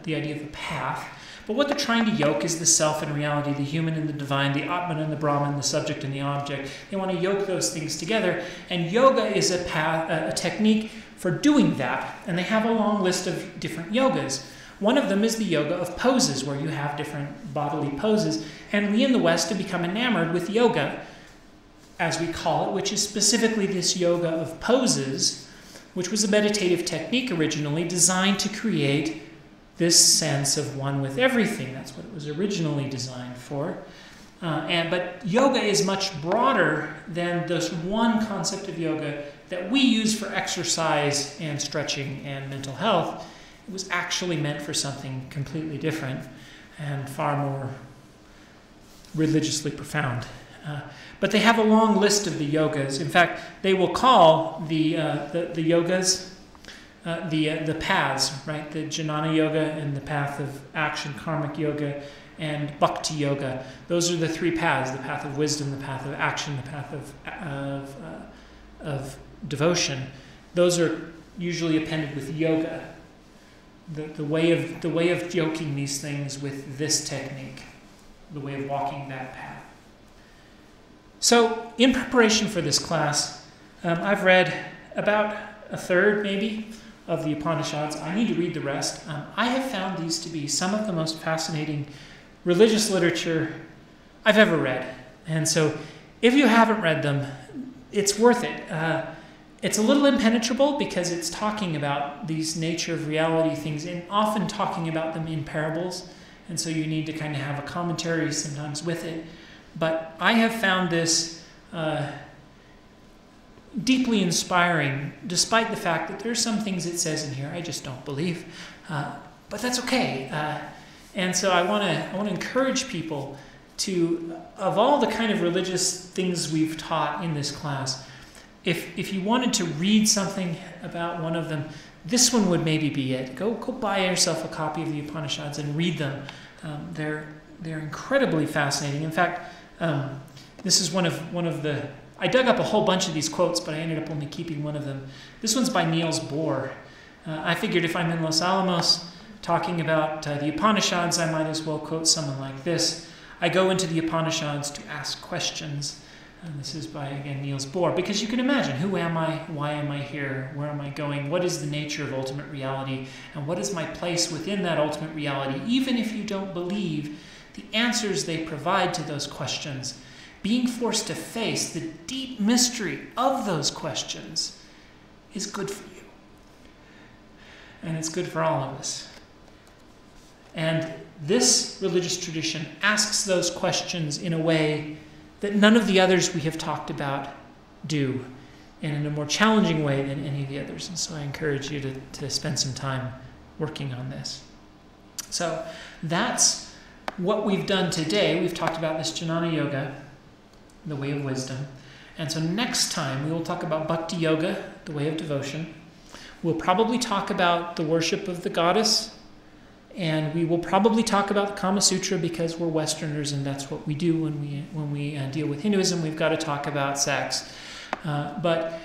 the idea of a path. But what they're trying to yoke is the self and reality, the human and the divine, the Atman and the Brahman, the subject and the object. They want to yoke those things together. And yoga is a technique for doing that. And they have a long list of different yogas. One of them is the yoga of poses, where you have different bodily poses. And we in the West have become enamored with yoga, as we call it, which is specifically this yoga of poses, which was a meditative technique originally designed to create this sense of one with everything. That's what it was originally designed for. But yoga is much broader than this one concept of yoga that we use for exercise and stretching and mental health. It was actually meant for something completely different and far more religiously profound. But they have a long list of the yogas. In fact, they will call the yogas the paths, right? The Jnana yoga and the path of action, karmic yoga, and Bhakti yoga. Those are the three paths: the path of wisdom, the path of action, the path of devotion. Those are usually appended with yoga. The way of yoking these things with this technique, the way of walking that path. So, in preparation for this class, I've read about a third, maybe, of the Upanishads. I need to read the rest. I have found these to be some of the most fascinating religious literature I've ever read. And so, if you haven't read them, it's worth it. It's a little impenetrable because it's talking about these nature of reality things and often talking about them in parables. And so you need to kind of have a commentary sometimes with it. But I have found this deeply inspiring, despite the fact that there's some things it says in here I just don't believe. But that's okay. And so I want to encourage people to, of all the kind of religious things we've taught in this class, if you wanted to read something about one of them, this one would maybe be it. Go buy yourself a copy of the Upanishads and read them. They're incredibly fascinating. In fact, this is one of the. I dug up a whole bunch of these quotes, but I ended up only keeping one of them. This one's by Niels Bohr. I figured if I'm in Los Alamos talking about the Upanishads, I might as well quote someone like this. I go into the Upanishads to ask questions. And this is by, again, Niels Bohr. Because you can imagine, who am I? Why am I here? Where am I going? What is the nature of ultimate reality? And what is my place within that ultimate reality? Even if you don't believe the answers they provide to those questions, being forced to face the deep mystery of those questions is good for you. And it's good for all of us. And this religious tradition asks those questions in a way that none of the others we have talked about do, and in a more challenging way than any of the others. And so I encourage you to spend some time working on this. So that's what we've done today. We've talked about this Jnana Yoga, the way of wisdom. And so next time we will talk about Bhakti Yoga, the way of devotion. We'll probably talk about the worship of the goddess, and we will probably talk about the Kama Sutra because we're Westerners and that's what we do when we deal with Hinduism. We've got to talk about sex. But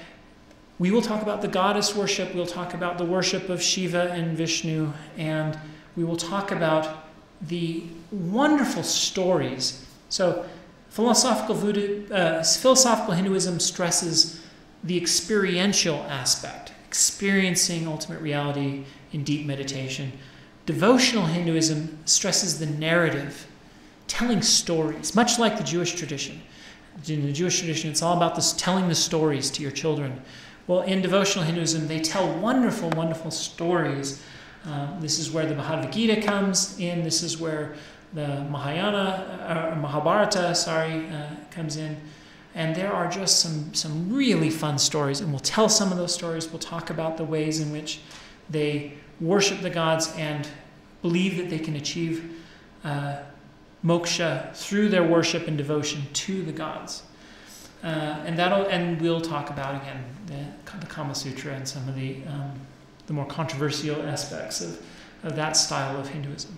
we will talk about the goddess worship. We'll talk about the worship of Shiva and Vishnu. And we will talk about the wonderful stories. So philosophical Hinduism stresses the experiential aspect, experiencing ultimate reality in deep meditation. Devotional Hinduism stresses the narrative, telling stories, much like the Jewish tradition. In the Jewish tradition, it's all about this, telling the stories to your children. Well, in devotional Hinduism, they tell wonderful, wonderful stories. This is where the Bhagavad Gita comes in. This is where the Mahabharata comes in. And there are just some really fun stories, and we'll tell some of those stories. We'll talk about the ways in which they worship the gods and believe that they can achieve moksha through their worship and devotion to the gods. And we'll talk about again the Kama Sutra and some of the more controversial aspects of that style of Hinduism.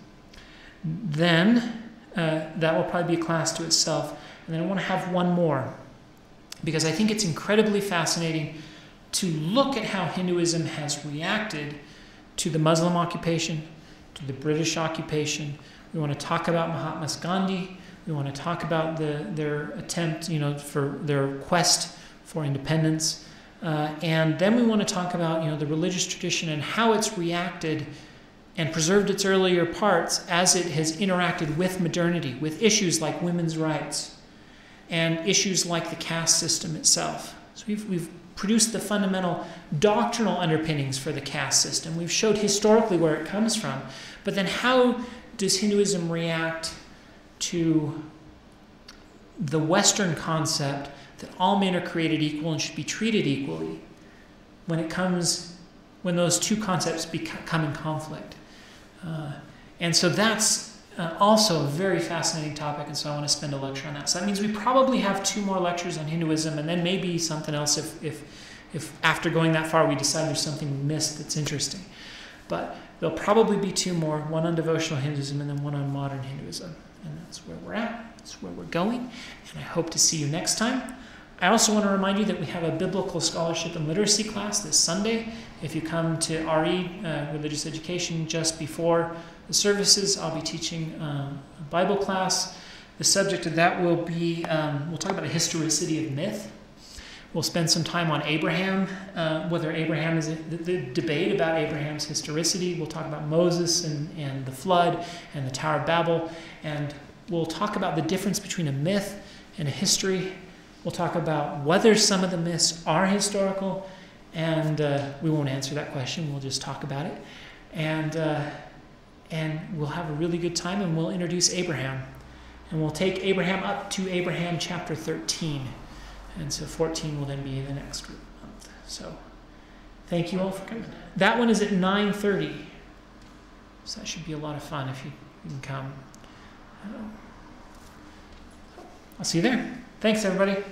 Then that will probably be a class to itself. And then I want to have one more, because I think it's incredibly fascinating to look at how Hinduism has reacted to the Muslim occupation, to the British occupation. We want to talk about Mahatma Gandhi. We want to talk about their attempt, for their quest for independence. And then we want to talk about, the religious tradition and how it's reacted and preserved its earlier parts as it has interacted with modernity, with issues like women's rights and issues like the caste system itself. So we've produced the fundamental doctrinal underpinnings for the caste system. We've showed historically where it comes from. But then how does Hinduism react to the Western concept that all men are created equal and should be treated equally when those two concepts come in conflict? And so that's also a very fascinating topic, and so I want to spend a lecture on that. So that means we probably have 2 more lectures on Hinduism, and then maybe something else if after going that far we decide there's something we missed that's interesting. But there'll probably be 2 more, one on devotional Hinduism and then one on modern Hinduism. And that's where we're at, that's where we're going, and I hope to see you next time. I also want to remind you that we have a biblical scholarship and literacy class this Sunday. If you come to RE, Religious Education, just before the services, I'll be teaching a Bible class. The subject of that will be, we'll talk about the historicity of myth. We'll spend some time on Abraham, whether Abraham is the debate about Abraham's historicity. We'll talk about Moses and the flood and the Tower of Babel. And we'll talk about the difference between a myth and a history. We'll talk about whether some of the myths are historical. And we won't answer that question. We'll just talk about it. And we'll have a really good time, and we'll introduce Abraham. And we'll take Abraham up to Abraham chapter 13. And so 14 will then be the next month. So thank you all for coming. That one is at 9:30. So that should be a lot of fun if you can come. I'll see you there. Thanks, everybody.